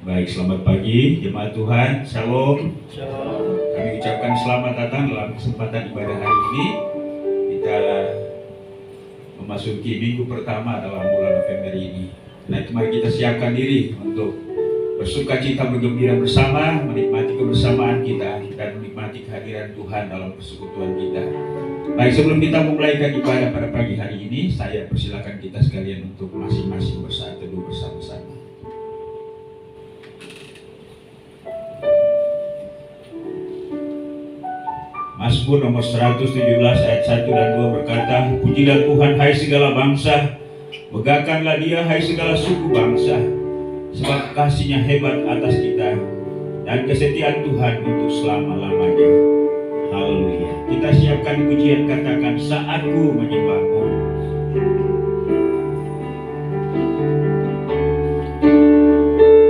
Baik, selamat pagi jemaat Tuhan, Shalom. Shalom. Kami ucapkan selamat datang dalam kesempatan ibadah hari ini. Kita memasuki minggu pertama dalam bulan November ini. Nah, mari kita siapkan diri untuk bersuka cita bergembira bersama, menikmati kebersamaan kita dan menikmati kehadiran Tuhan dalam persekutuan kita. Baik, sebelum kita memulaikan ibadah pada pagi hari ini, saya persilakan kita sekalian untuk masing-masing bersaat teduh bersama-sama. Mazmur nomor 117 ayat 1 dan 2 berkata, "Pujilah Tuhan hai segala bangsa, megahkanlah Dia hai segala suku bangsa, sebab kasih-Nya hebat atas kita dan kesetiaan Tuhan untuk selama-lamanya." Haleluya. Kita siapkan pujian, katakan, "Saatku menyembah-Mu."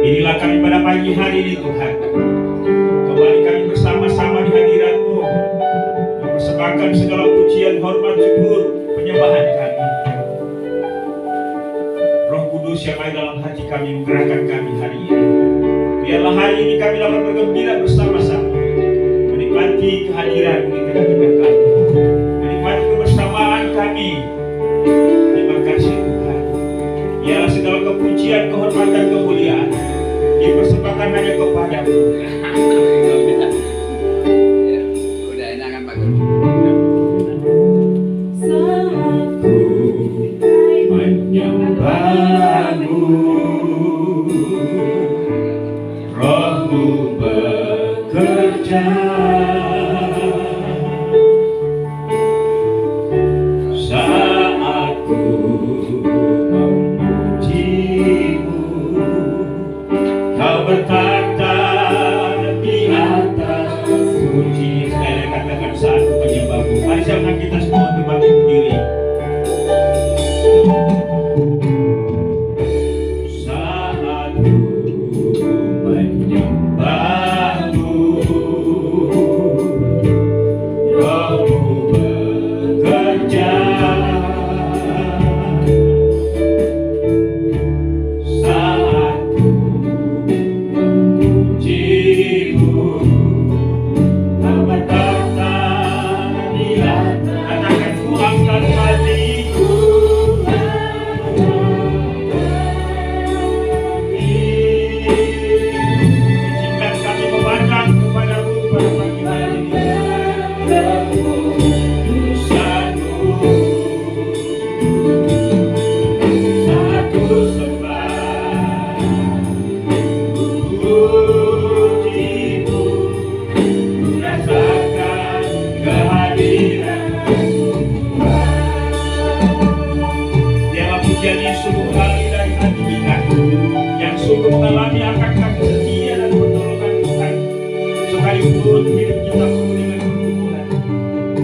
Inilah kami pada pagi hari ini Tuhan. Kembali kami bersama-sama di hadirat-Mu, mempersembahkan segala pujian, hormat, syukur, penyembahan kami. Roh Kudus yang ada dalam hati kami menggerakkan kami hari ini. Biarlah hari ini kami dapat bergembira bersama-sama, menikmati kehadiran-Mu di tengah-tengah kami, menikmati kebersamaan kami. Terima kasih Tuhan. Biarlah segala kepujian, kehormatan, kemuliaan dipersembahkan hanya kepada-Mu. Udah enakan Pak. Saatku menyembah-Mu, Roh-Mu bekerja. Saatku memuji-Mu, Kau bertata di atas puji. Saya katakan saatku menyembah-Mu. Mari siapkan kita semua untuk bangkit berdiri. Saatku menyembah-Mu, Roh-Mu bekerja. Saatku memuji-Mu, Kau bertata di atas. Katakan, ku angkat hatiku. Izinkan kami memandang kepada-Mu pada pagi hari ini. Satu sembah, puji-Mu, rasakan kehadiran-Mu. Biarlah pujian yang sungguh mengalir dari hati kita, yang sungguh mengalami akan kasih setia dan pertolongan Tuhan. Sekalipun hidup kita penuh dengan pergumulan,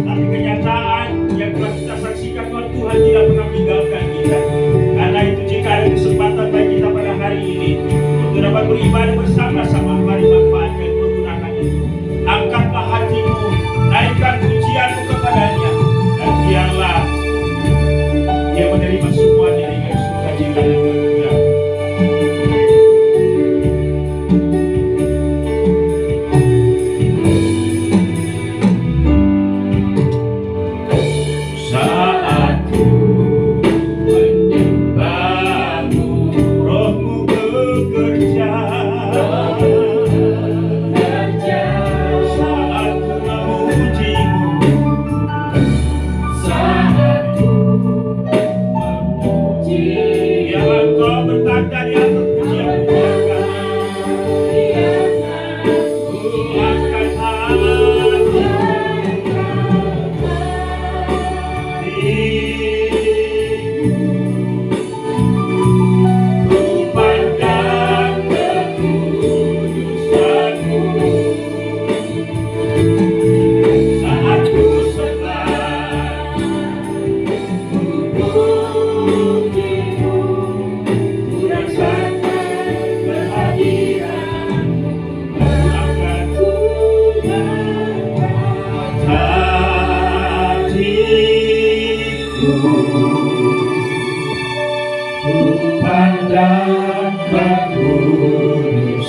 tapi kenyataan yang telah kita saksikan bahwa Tuhan tidak pernah meninggalkan kita. Karena itu jika ada kesempatan bagi kita pada hari ini untuk dapat beribadah bersama-sama, mari manfaatkan penggunaan itu. Angkatlah hatimu, naikkan pujianmu kepada-Nya, dan biarlah Dia menerima semuanya dengan sukacita dan gembira. Saatku menyembah-Mu, Roh-Mu bekerja. Saatku memuji-Mu, saatku memuji. Biarlah Engkau bertata di atas pujian-pujian kami. Ku angkat hatiku, ku pandang kekudusan-Mu. Saat ku sembah, ku puji-Mu, ku rasakan kehadiran-Mu. Angkat hatiku, ku pandang kekudusan-Mu.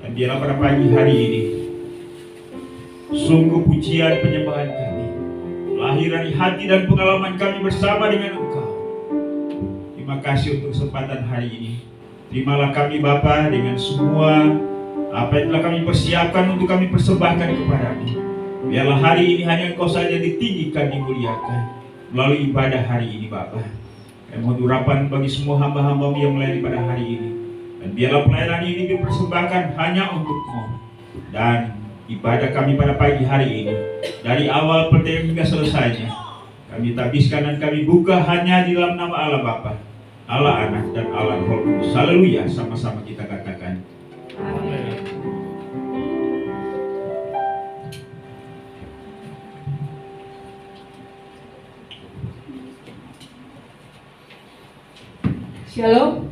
Dan biarlah pada pagi hari ini sungguh pujian penyembahan kami lahir dari hati dan pengalaman kami bersama dengan Engkau. Terima kasih untuk kesempatan hari ini. Terimalah kami Bapa dengan semua apa yang telah kami persiapkan untuk kami persembahkan kepadamu. Biarlah hari ini hanya Engkau saja ditinggikan, dimuliakan melalui ibadah hari ini Bapa. Kami mohon urapan bagi semua hamba-hamba-Mu yang melayani pada hari ini. Dan biarlah pelayanan ini dipersembahkan hanya untuk-Mu. Dan ibadah kami pada pagi hari ini, dari awal pertanyaan hingga selesainya, kami tabiskan dan kami buka hanya di dalam nama Allah Bapa, Allah Anak, dan Allah Roh Kudus. Haleluya, sama-sama kita katakan. Amin. Shalom.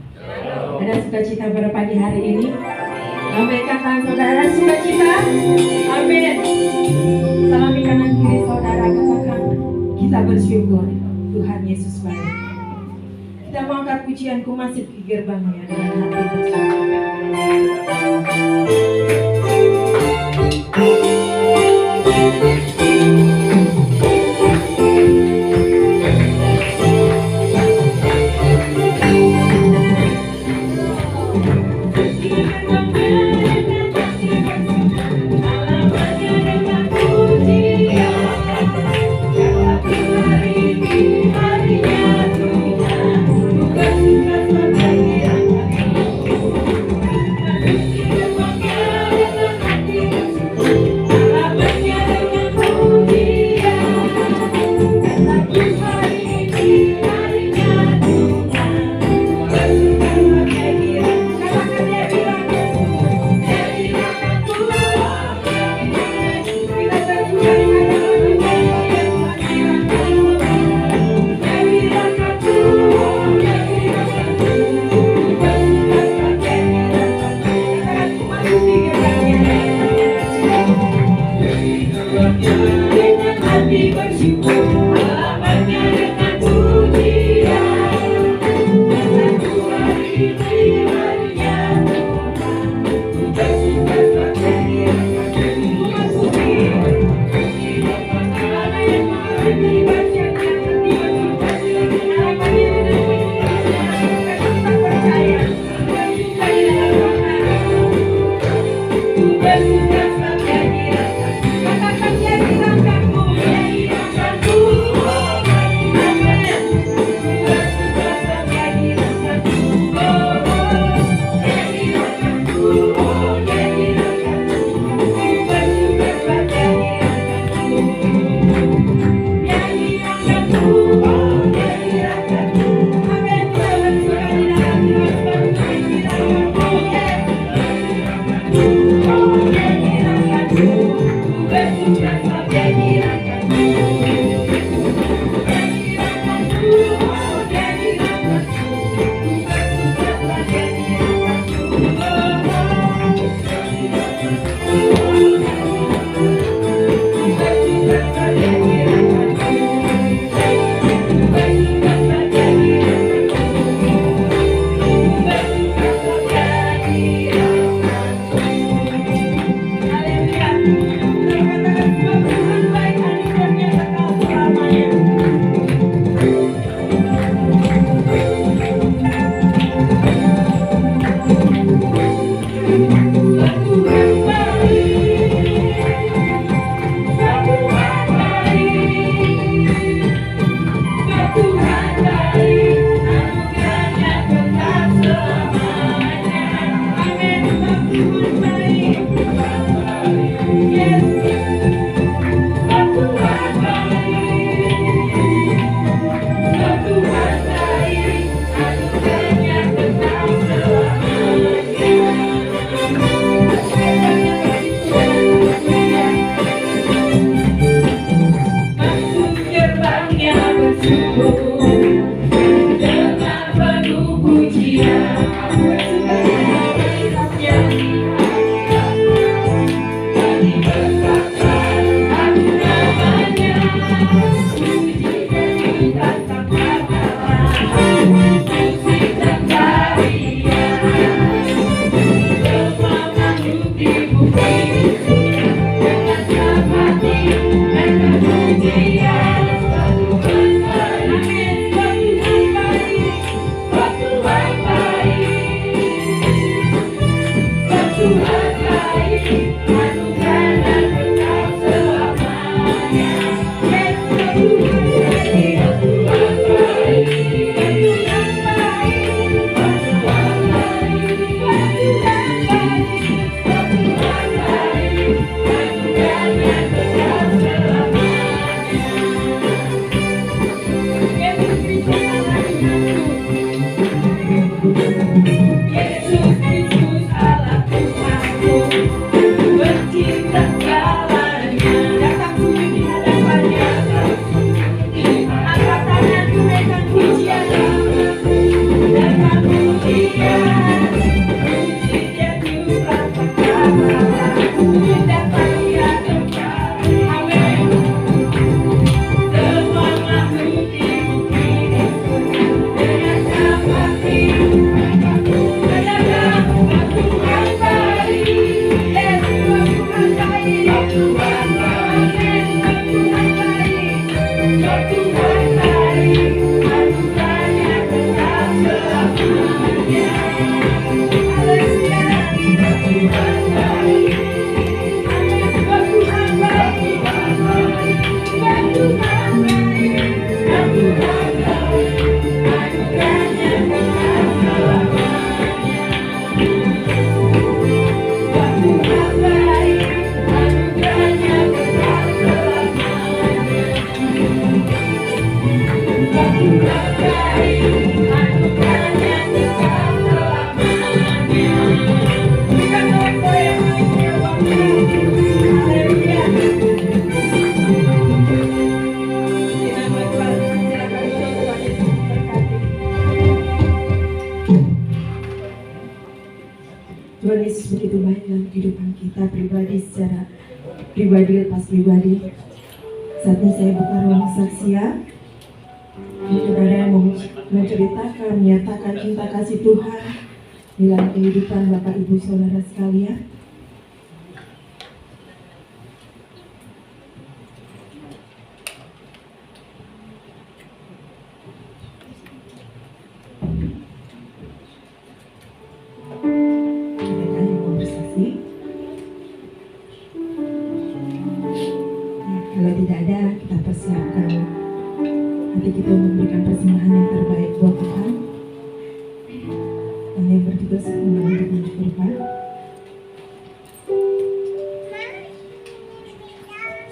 Ada sukacita pada pagi hari ini. Lambaikan tangan saudara, sukacita. Amin. Salami kanan kiri saudara, katakan kita bersyukur Tuhan Yesus baik. Kita mau angkat pujianku masuk ke gerbangnya dengan hati bersyukur. Tuhan Yesus begitu baik dalam kehidupan kita pribadi, secara pribadi lepas pribadi. Saat ini saya buka ruang saksian. Jika ada yang mau menceritakan, menyatakan cinta kasih Tuhan di dalam kehidupan Bapak Ibu Saudara sekalian. Kalau tidak ada, kita persiapkan hati kita untuk memberikan persembahan yang terbaik buat Tuhan. Dan yang bertugas untuk mensyukurkan.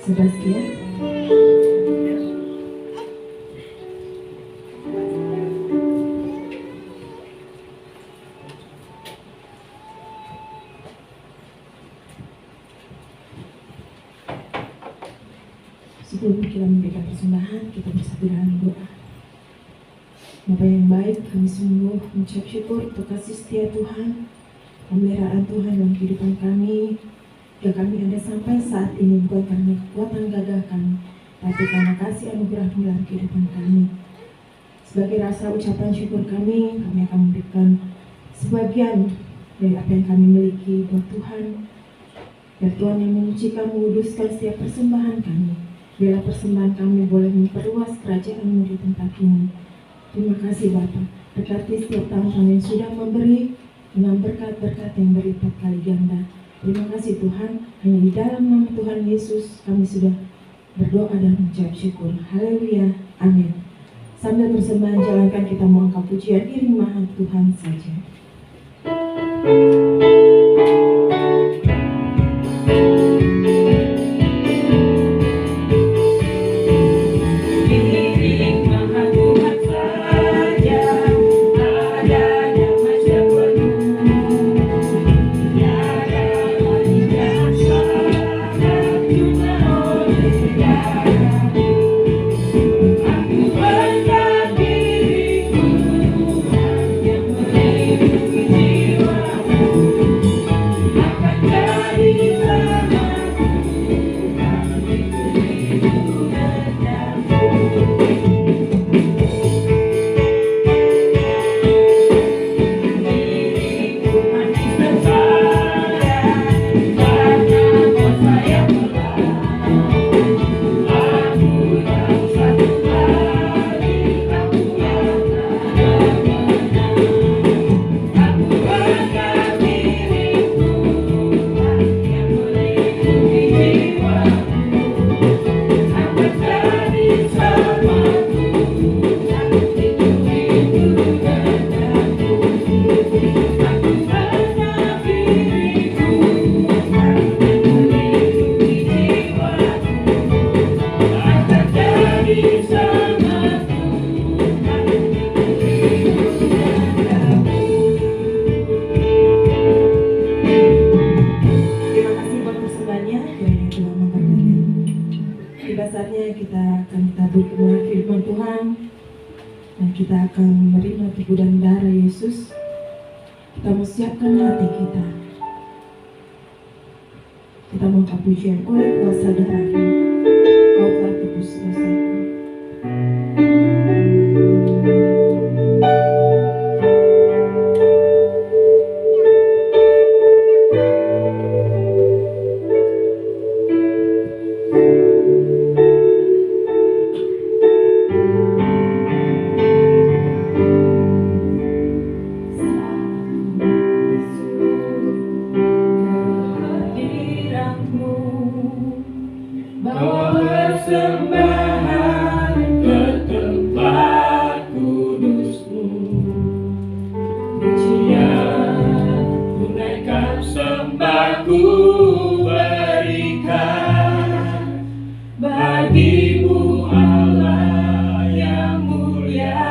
Sebastian. Sebelum kita memberikan persembahan, kita bersatu dalam doa. Bapa yang baik, kami sungguh mengucap syukur untuk kasih setia Tuhan, pemeliharaan Tuhan dalam kehidupan kami. Jika kami ada sampai saat ini bukan karena kekuatan gagah kami, tapi karena kasih anugerah dalam kehidupan kami. Sebagai rasa ucapan syukur kami akan memberikan sebagian dari apa yang kami miliki buat Tuhan. Biar Tuhan yang menyucikan, menguduskan setiap persembahan kami. Biarlah persembahan kami boleh memperluas kerajaan-Mu di tempat ini. Terima kasih Bapa. Berkati setiap tangan yang sudah memberi dengan berkat-berkat yang berlipat kali ganda. Terima kasih Tuhan. Hanya di dalam nama Tuhan Yesus kami sudah berdoa dan mengucap syukur. Haleluya. Amin. Sambil persembahan jalankan kita mengangkat pujian iringan Tuhan saja. Kita mengangkat pujian oleh kuasa darah-Mu. Kau telah tebus dosaku. Bagimu Allah yang mulia.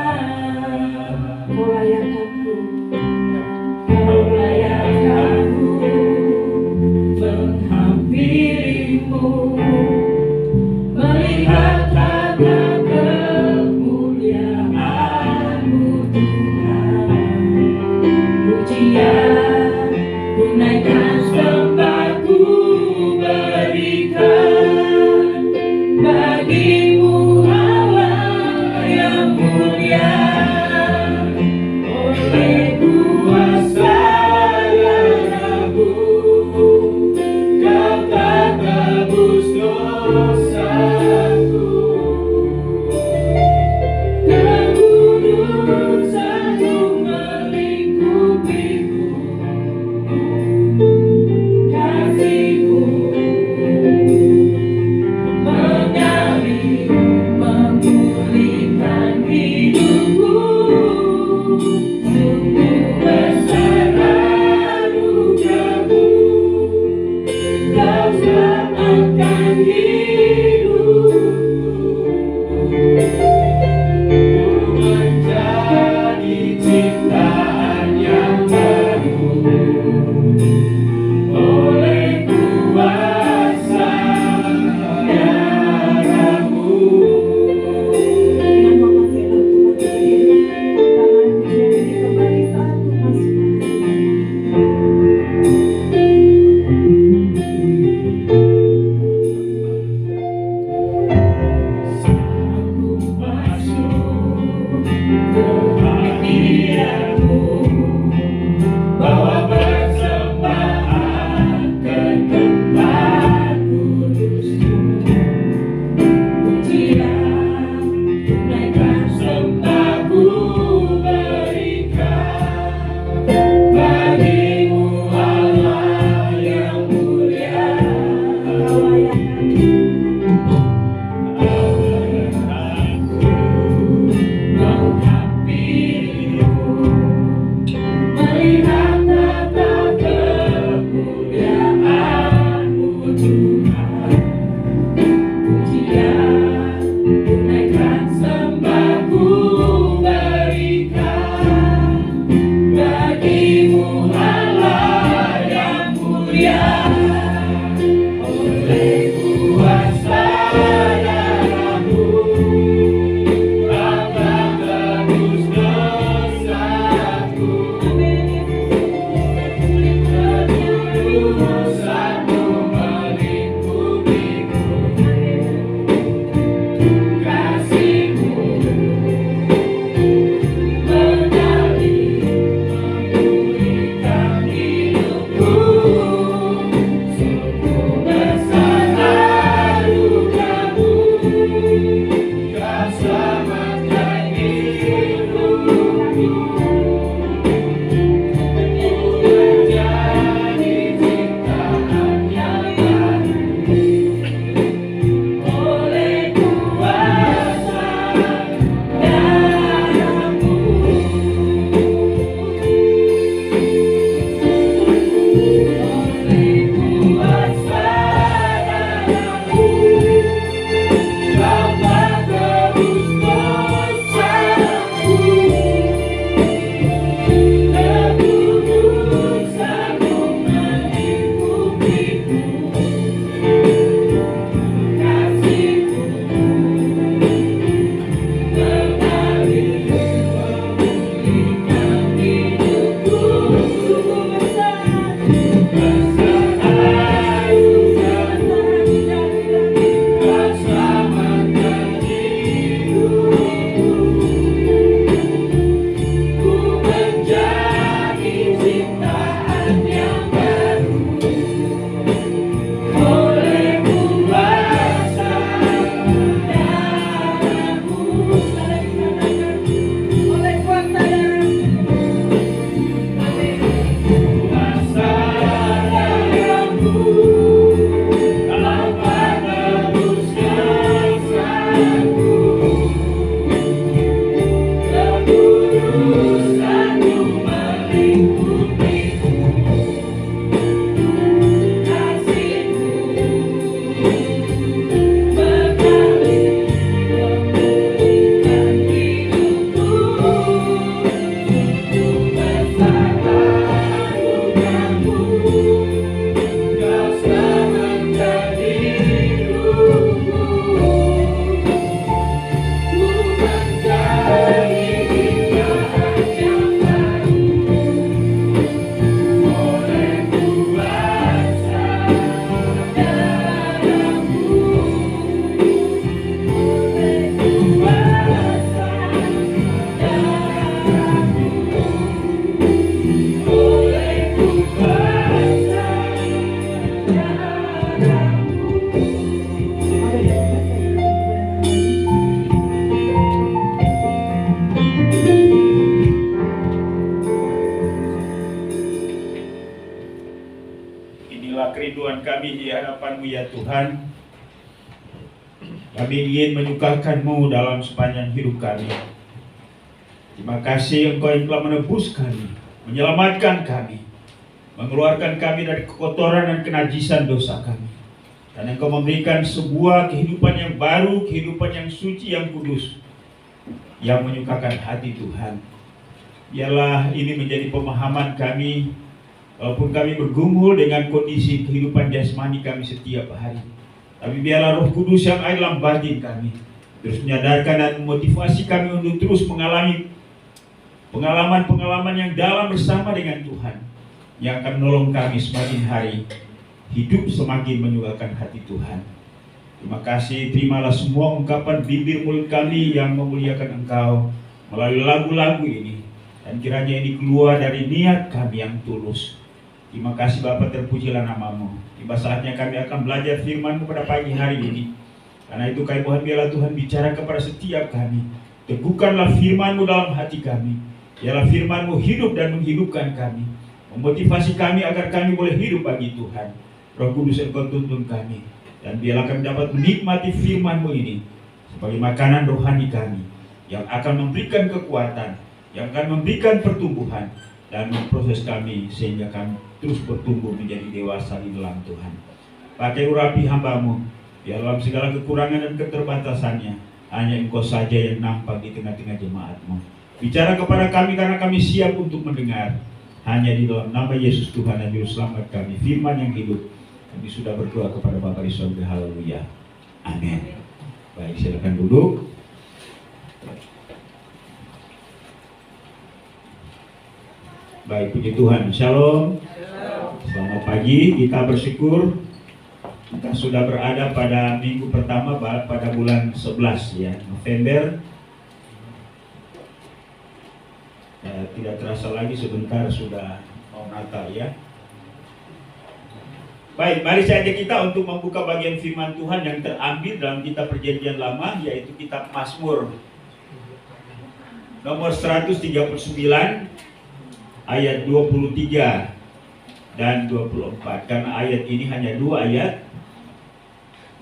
Inilah kerinduan kami di hadapan-Mu ya Tuhan. Kami ingin menyukakan-Mu dalam sepanjang hidup kami. Terima kasih Engkau yang telah menebus kami, menyelamatkan kami, mengeluarkan kami dari kekotoran dan kenajisan dosa kami. Dan Engkau memberikan sebuah kehidupan yang baru, kehidupan yang suci, yang kudus, yang menyukakan hati Tuhan. Biarlah ini menjadi pemahaman kami, walaupun kami bergumul dengan kondisi kehidupan jasmani kami setiap hari. Tapi biarlah Roh Kudus yang ada dalam batin kami terus menyadarkan dan memotivasi kami untuk terus mengalami pengalaman-pengalaman yang dalam bersama dengan Tuhan, yang akan menolong kami semakin hari hidup semakin menyukakan hati Tuhan. Terima kasih, terimalah semua ungkapan bibir mulut kami yang memuliakan Engkau melalui lagu-lagu ini, dan kiranya ini keluar dari niat kami yang tulus. Terima kasih Bapa, terpujilah nama-Mu. Tiba saatnya kami akan belajar firman-Mu pada pagi hari ini. Karena itu kami mohon biarlah Tuhan bicara kepada setiap kami. Teguhkanlah firman-Mu dalam hati kami. Biarlah firman-Mu hidup dan menghidupkan kami, memotivasi kami agar kami boleh hidup bagi Tuhan. Roh Kudus Engkau tuntun kami, dan biarlah kami dapat menikmati firman-Mu ini sebagai makanan rohani kami, yang akan memberikan kekuatan, yang akan memberikan pertumbuhan, dan memproses kami sehingga kami terus bertumbuh menjadi dewasa di dalam Tuhan. Pakai urapi hamba-Mu, biar dalam segala kekurangan dan keterbatasannya hanya Engkau saja yang nampak di tengah-tengah jemaat-Mu. Bicara kepada kami karena kami siap untuk mendengar. Hanya di dalam nama Yesus Tuhan dan Juru Selamat kami, firman yang hidup, kami sudah berdoa kepada Bapa di surga. Haleluya. Amin. Baik, silakan duduk. Baik, puji Tuhan. Shalom. Selamat pagi. Kita bersyukur kita sudah berada pada minggu pertama pada bulan 11 ya, November. Tidak terasa lagi sebentar sudah mau Natal ya. Baik, mari saya ajak kita untuk membuka bagian firman Tuhan yang terambil dalam kitab Perjanjian Lama, yaitu kitab Mazmur nomor 139 ayat 23 dan 24. Karena ayat ini hanya 2 ayat,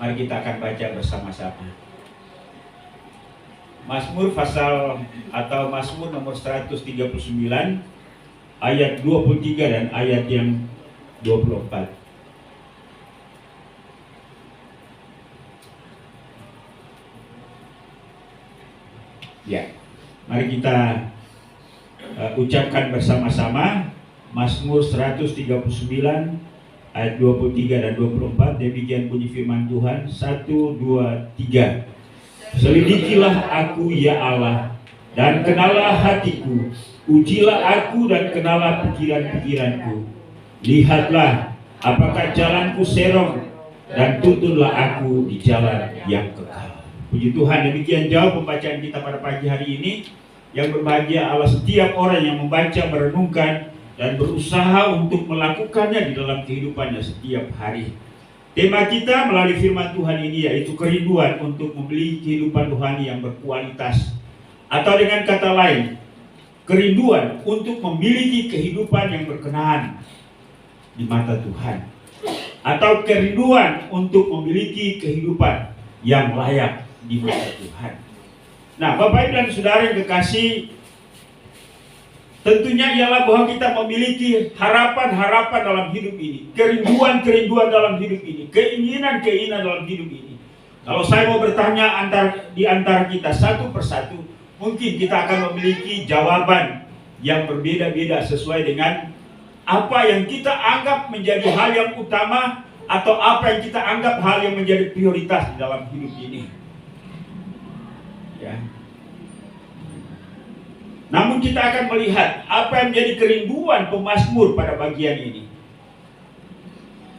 mari kita akan baca bersama-sama. Mazmur pasal atau Mazmur nomor 139 ayat 23 dan ayat yang 24. Ya, mari kita ucapkan bersama-sama Mazmur 139 ayat 23 dan 24. Demikian bunyi firman Tuhan. 1, 2, 3. Selidikilah aku ya Allah, dan kenalah hatiku. Ujilah aku dan kenalah pikiran-pikiranku. Lihatlah apakah jalanku serong, dan tuntunlah aku di jalan yang kekal. Puji Tuhan, demikian jauh pembacaan kita pada pagi hari ini. Yang berbahagia Allah setiap orang yang membaca, merenungkan, dan berusaha untuk melakukannya di dalam kehidupannya setiap hari. Tema kita melalui firman Tuhan ini yaitu kerinduan untuk memiliki kehidupan rohani yang berkualitas. Atau dengan kata lain, kerinduan untuk memiliki kehidupan yang berkenan di mata Tuhan. Atau kerinduan untuk memiliki kehidupan yang layak di mata Tuhan. Nah, Bapak Ibu dan Saudara yang kekasih, tentunya ialah bahwa kita memiliki harapan-harapan dalam hidup ini, kerinduan-kerinduan dalam hidup ini, keinginan-keinginan dalam hidup ini. Kalau saya mau bertanya di antara kita satu persatu, mungkin kita akan memiliki jawaban yang berbeda-beda sesuai dengan apa yang kita anggap menjadi hal yang utama atau apa yang kita anggap hal yang menjadi prioritas di dalam hidup ini. Ya. Namun kita akan melihat apa yang menjadi kerinduan pemazmur pada bagian ini.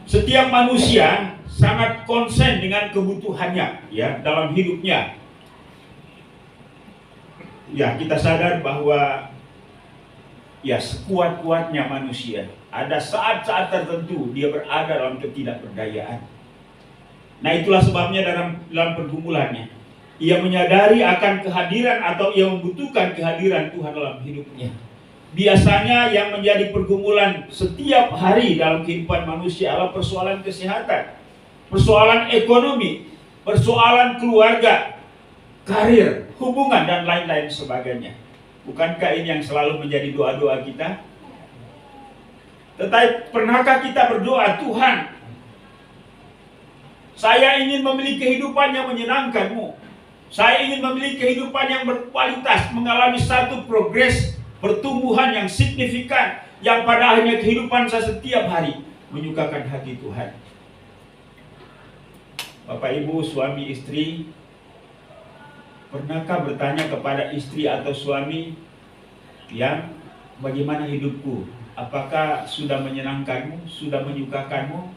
Setiap manusia sangat konsen dengan kebutuhannya ya dalam hidupnya. Ya, kita sadar bahwa ya sekuat-kuatnya manusia, ada saat-saat tertentu dia berada dalam ketidakberdayaan. Nah, itulah sebabnya dalam pergumulannya ia menyadari akan kehadiran atau ia membutuhkan kehadiran Tuhan dalam hidupnya. Biasanya yang menjadi pergumulan setiap hari dalam kehidupan manusia adalah persoalan kesehatan, persoalan ekonomi, persoalan keluarga, karir, hubungan, dan lain-lain sebagainya. Bukankah ini yang selalu menjadi doa-doa kita? Tetapi pernahkah kita berdoa, Tuhan, saya ingin memiliki kehidupan yang menyenangkan-Mu. Saya ingin memiliki kehidupan yang berkualitas, mengalami satu progres pertumbuhan yang signifikan, yang pada akhirnya kehidupan saya setiap hari menyukakan hati Tuhan. Bapak Ibu, suami istri, pernahkah bertanya kepada istri atau suami yang bagaimana hidupku? Apakah sudah menyenangkanmu? Sudah menyukakanmu?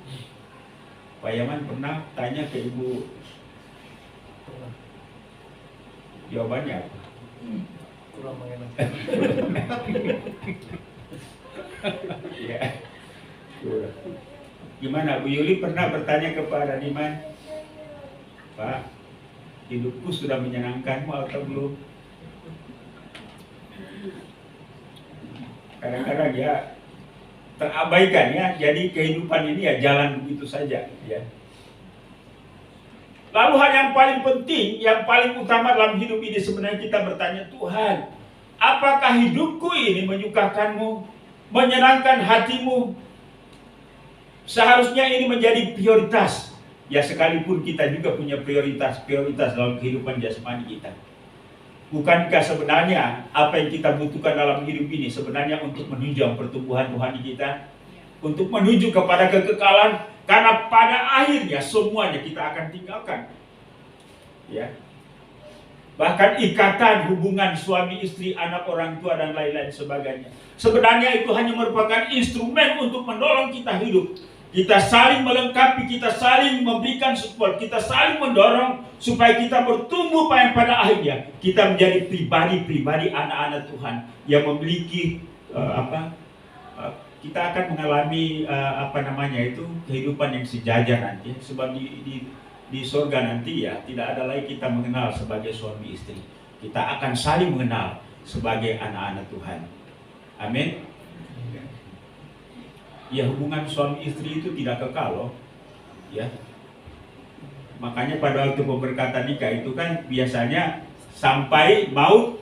Pak Yaman pernah tanya ke ibu? Jawabannya apa? Kurang mengenakan. Ya. Gimana Bu Yuli pernah bertanya kepada Diman, Pak, hidupku sudah menyenangkanmu atau belum? Kadang-kadang ya terabaikan ya, jadi kehidupan ini ya jalan begitu saja ya. Lalu hal yang paling penting, yang paling utama dalam hidup ini sebenarnya kita bertanya, Tuhan, apakah hidupku ini menyukakanmu, menyenangkan hatimu? Seharusnya ini menjadi prioritas. Ya sekalipun kita juga punya prioritas dalam kehidupan jasmani kita. Bukankah sebenarnya apa yang kita butuhkan dalam hidup ini sebenarnya untuk menunjang pertumbuhan rohani kita? Untuk menuju kepada kekekalan, karena pada akhirnya semuanya kita akan tinggalkan. Ya. Bahkan ikatan hubungan suami istri, anak orang tua dan lain-lain sebagainya. Sebenarnya itu hanya merupakan instrumen untuk menolong kita hidup. Kita saling melengkapi, kita saling memberikan support, kita saling mendorong supaya kita bertumbuh pada akhirnya kita menjadi pribadi-pribadi anak-anak Tuhan yang memiliki kita akan mengalami kehidupan yang sejajar nanti. Sebab di surga nanti ya tidak ada lagi kita mengenal sebagai suami istri. Kita akan saling mengenal sebagai anak-anak Tuhan. Amin. Ya hubungan suami istri itu tidak kekal loh. Ya. Makanya pada waktu pemberkatan nikah itu kan biasanya sampai maut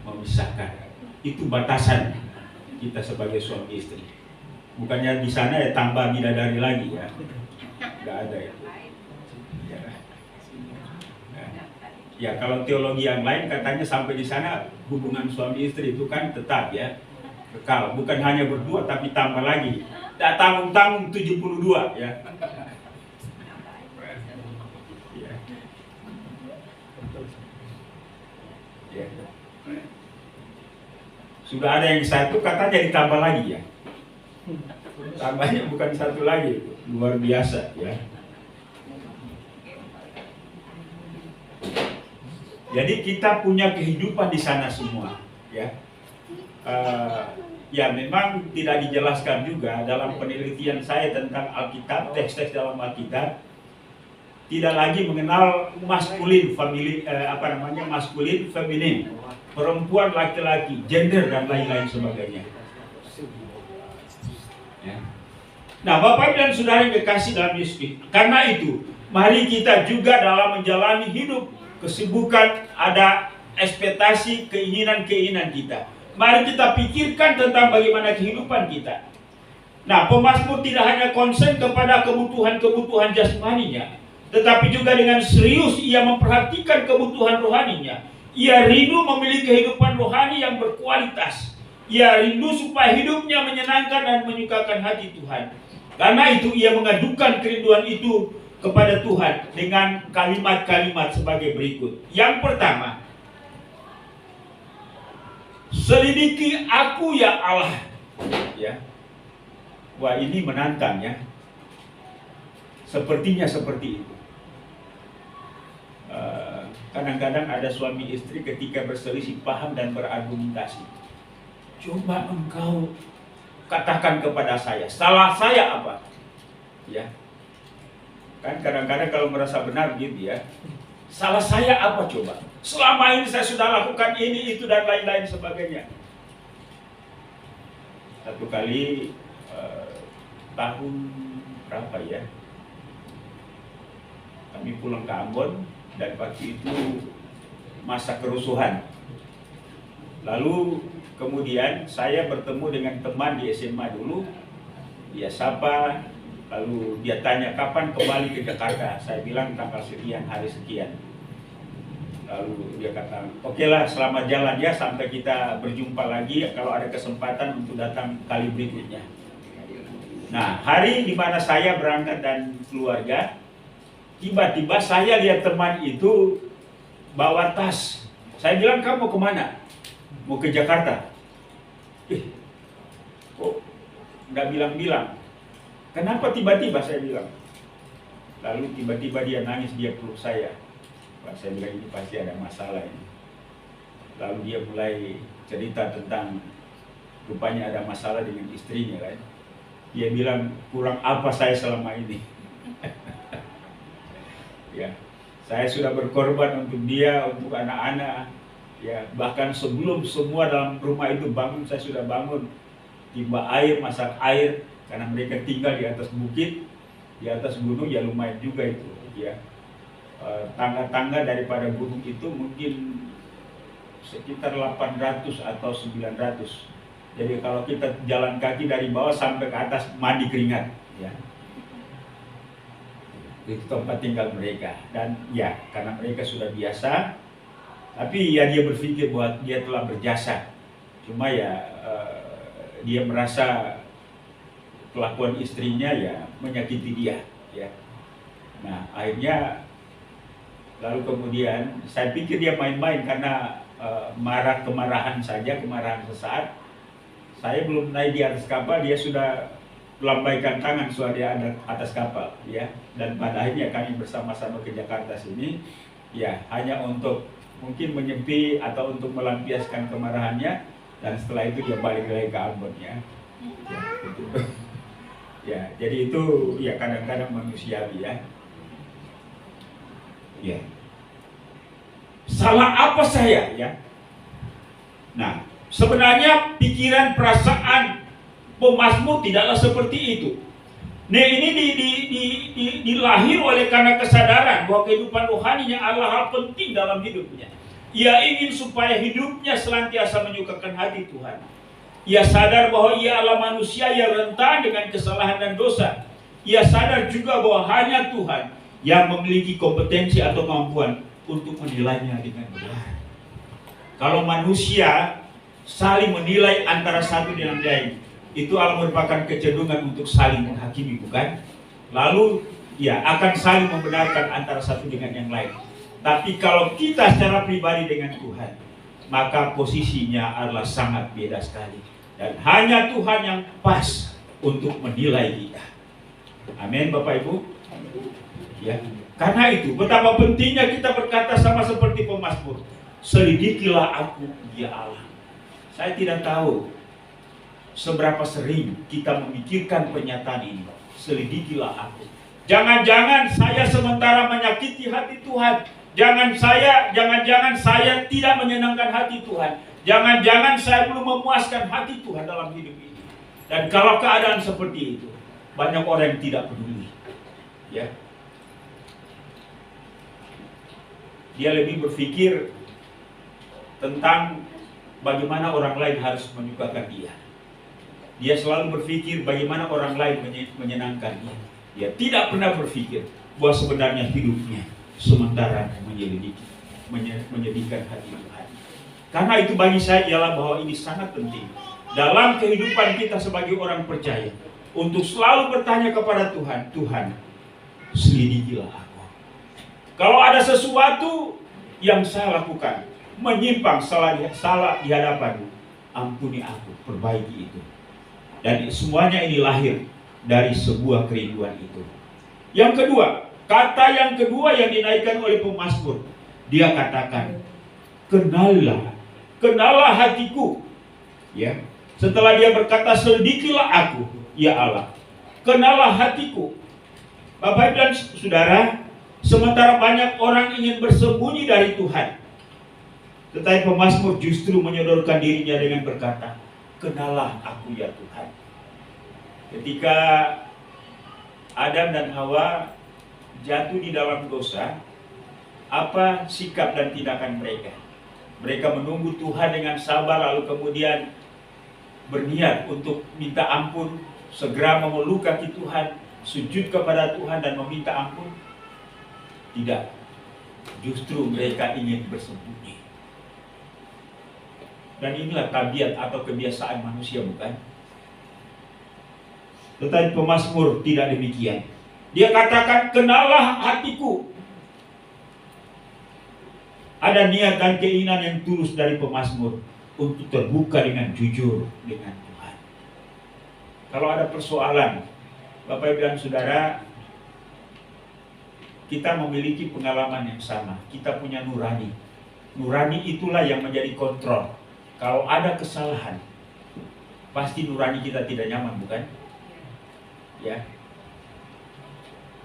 memisahkan. Itu batasan kita sebagai suami istri. Bukannya di sana ya tambah bidadari lagi ya. Enggak ada ya. Ya kalau teologi yang lain katanya sampai di sana hubungan suami istri itu kan tetap ya. Kekal, bukan hanya berdua tapi tambah lagi. Tak tanggung-tanggung 72 ya. Ya. Sudah ada yang satu katanya ditambah lagi ya. Tambahnya bukan satu lagi, luar biasa ya. Jadi kita punya kehidupan di sana semua ya. Ya memang tidak dijelaskan juga dalam penelitian saya tentang Alkitab, teks-teks dalam Alkitab tidak lagi mengenal maskulin, maskulin, feminin, perempuan, laki-laki, gender dan lain-lain sebagainya. Ya. Nah, Bapak dan Saudara yang kekasih dalam Yesus, karena itu mari kita juga dalam menjalani hidup kesibukan ada ekspektasi, keinginan-keinginan kita. Mari kita pikirkan tentang bagaimana kehidupan kita. Nah, pemazmur tidak hanya konsen kepada kebutuhan-kebutuhan jasmaninya, tetapi juga dengan serius ia memperhatikan kebutuhan rohaninya. Ia rindu memiliki kehidupan rohani yang berkualitas. Ia rindu supaya hidupnya menyenangkan dan menyukakan hati Tuhan. Karena itu ia mengadukan kerinduan itu kepada Tuhan dengan kalimat-kalimat sebagai berikut. Yang pertama, selidiki aku ya Allah. Ya. Wah, ini menantang ya. Sepertinya seperti itu. Kadang-kadang ada suami istri ketika berselisih paham dan berargumentasi. Coba engkau katakan kepada saya, salah saya apa? Ya. Kan kadang-kadang kalau merasa benar gitu ya. Salah saya apa coba? Selama ini saya sudah lakukan ini, itu dan lain-lain sebagainya. Satu kali tahun berapa ya, kami pulang ke Ambon dan waktu itu masa kerusuhan. Lalu kemudian saya bertemu dengan teman di SMA dulu, dia sapa, lalu dia tanya kapan kembali ke Jakarta. Saya bilang tanggal sekian, hari sekian. Lalu dia kata, oke lah, selamat jalan ya, sampai kita berjumpa lagi kalau ada kesempatan untuk datang kali berikutnya. Nah, hari di mana saya berangkat dan keluarga, tiba-tiba saya lihat teman itu bawa tas. Saya bilang, kamu mau kemana? Mau ke Jakarta. Kok nggak bilang-bilang? Kenapa tiba-tiba, saya bilang. Lalu tiba-tiba dia nangis, dia peluk saya. Pak, saya bilang ini pasti ada masalah ini. Lalu dia mulai cerita tentang rupanya ada masalah dengan istrinya kan. Dia bilang, kurang apa saya selama ini? Ya, saya sudah berkorban untuk dia, untuk anak-anak. Ya, bahkan sebelum semua dalam rumah itu bangun, saya sudah bangun. Timba air, masak air, karena mereka tinggal di atas bukit, di atas gunung, ya lumayan juga itu. Ya, tangga-tangga daripada gunung itu mungkin sekitar 800 atau 900. Jadi kalau kita jalan kaki dari bawah sampai ke atas mandi keringat, ya. Itu tempat tinggal mereka. Dan ya, karena mereka sudah biasa, tapi ya dia berpikir bahwa dia telah berjasa. Cuma ya dia merasa kelakuan istrinya ya menyakiti dia, ya. Nah, akhirnya lalu kemudian saya pikir dia main-main karena kemarahan saja, kemarahan sesaat. Saya belum naik di atas kapal, dia sudah lambaikan tangan soal dia ada atas kapal, ya. Dan pada akhirnya kami bersama-sama ke Jakarta sini, ya hanya untuk mungkin menyepi atau untuk melampiaskan kemarahannya, dan setelah itu dia balik lagi ke Ambon, ya. Ya, gitu. Ya, jadi itu ya kadang-kadang manusiawi, ya. Ya. Salah apa saya, ya? Nah, sebenarnya pikiran perasaan pemazmur tidaklah seperti itu. Nah, ini dilahir oleh karena kesadaran bahwa kehidupan rohaninya adalah hal penting dalam hidupnya. Ia ingin supaya hidupnya senantiasa menyukakan hati Tuhan. Ia sadar bahwa ia adalah manusia yang rentan dengan kesalahan dan dosa. Ia sadar juga bahwa hanya Tuhan yang memiliki kompetensi atau kemampuan untuk menilainya dengan benar. Kalau manusia saling menilai antara satu dengan lain, itu adalah merupakan kecenderungan untuk saling menghakimi, bukan? Lalu ya akan saling membenarkan antara satu dengan yang lain. Tapi kalau kita secara pribadi dengan Tuhan, maka posisinya adalah sangat beda sekali. Dan hanya Tuhan yang pas untuk menilai kita. Amin, Bapak Ibu. Ya, karena itu betapa pentingnya kita berkata sama seperti pemazmur, selidikilah aku, ya Allah. Saya tidak tahu seberapa sering kita memikirkan pernyataan ini, selidikilah aku. Jangan-jangan saya sementara menyakiti hati Tuhan. Jangan-jangan saya tidak menyenangkan hati Tuhan. Jangan-jangan saya belum memuaskan hati Tuhan dalam hidup ini. Dan kalau keadaan seperti itu, banyak orang yang tidak peduli. Ya. Dia lebih berpikir tentang bagaimana orang lain harus menyukakan dia. Dia selalu berpikir bagaimana orang lain menyenangkan dia. Dia tidak pernah berpikir bahwa sebenarnya hidupnya sementara menyedihkan hati Tuhan. Karena itu bagi saya ialah bahwa ini sangat penting dalam kehidupan kita sebagai orang percaya untuk selalu bertanya kepada Tuhan, Tuhan, selidikilah aku. Kalau ada sesuatu yang saya lakukan menyimpang salah di hadapan-Mu, ampuni aku, perbaiki itu. Dan semuanya ini lahir dari sebuah kerinduan itu. Yang kedua, kata yang kedua yang dinaikkan oleh pemazmur, dia katakan, kenallah hatiku. Ya, setelah dia berkata, selidikilah aku, ya Allah, kenallah hatiku. Bapak Ibu dan Saudara, sementara banyak orang ingin bersembunyi dari Tuhan, tetapi pemazmur justru menyodorkan dirinya dengan berkata, kenalah aku ya Tuhan. Ketika Adam dan Hawa jatuh di dalam dosa, apa sikap dan tindakan mereka? Mereka menunggu Tuhan dengan sabar, lalu kemudian berniat untuk minta ampun, segera memeluk kaki Tuhan, sujud kepada Tuhan dan meminta ampun. Tidak, justru mereka ingin bersembunyi. Dan inilah tabiat atau kebiasaan manusia, bukan? Tetapi pemazmur tidak demikian. Dia katakan, kenalah hatiku. Ada niat dan keinginan yang tulus dari pemazmur untuk terbuka dengan jujur dengan Tuhan. Kalau ada persoalan, Bapak Ibu dan Saudara, kita memiliki pengalaman yang sama. Kita punya nurani. Nurani itulah yang menjadi kontrol. Kalau ada kesalahan, pasti nurani kita tidak nyaman, bukan? Ya.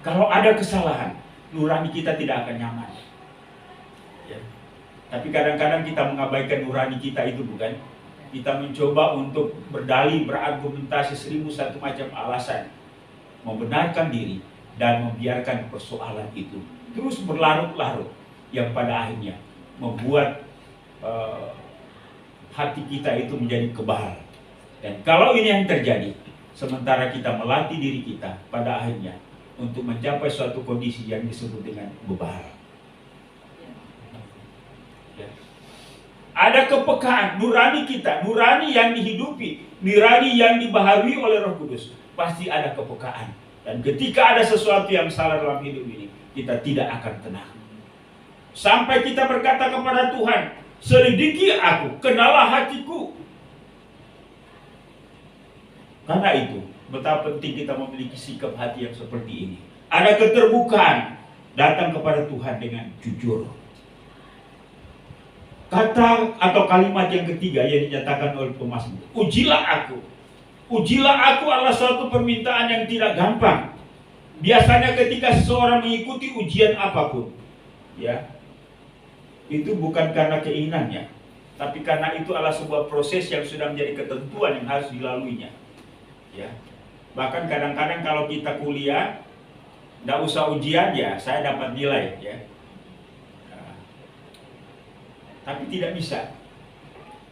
Kalau ada kesalahan, nurani kita tidak akan nyaman. Ya. Tapi kadang-kadang kita mengabaikan nurani kita itu, bukan? Kita mencoba untuk berdalih, berargumentasi 1001 macam alasan, membenarkan diri dan membiarkan persoalan itu terus berlarut-larut, yang pada akhirnya membuat hati kita itu menjadi kebal. Dan kalau ini yang terjadi, sementara kita melatih diri kita pada akhirnya untuk mencapai suatu kondisi yang disebut dengan bebal. Ada kepekaan, nurani kita, nurani yang dihidupi, nurani yang dibaharui oleh Roh Kudus, pasti ada kepekaan. Dan ketika ada sesuatu yang salah dalam hidup ini, kita tidak akan tenang. Sampai kita berkata kepada Tuhan, selidiki aku, kenalah hatiku. Karena itu, betapa penting kita memiliki sikap hati yang seperti ini. Ada keterbukaan, datang kepada Tuhan dengan jujur. Kata atau kalimat yang ketiga yang dinyatakan oleh pemazmur, ujilah aku. Ujilah aku adalah suatu permintaan yang tidak gampang. Biasanya ketika seseorang mengikuti ujian apapun, ya, itu bukan karena keinginannya, tapi karena itu adalah sebuah proses yang sudah menjadi ketentuan yang harus dilaluinya. Ya. Bahkan kadang-kadang kalau kita kuliah, tidak usah ujian ya, saya dapat nilai, ya. Tapi tidak bisa.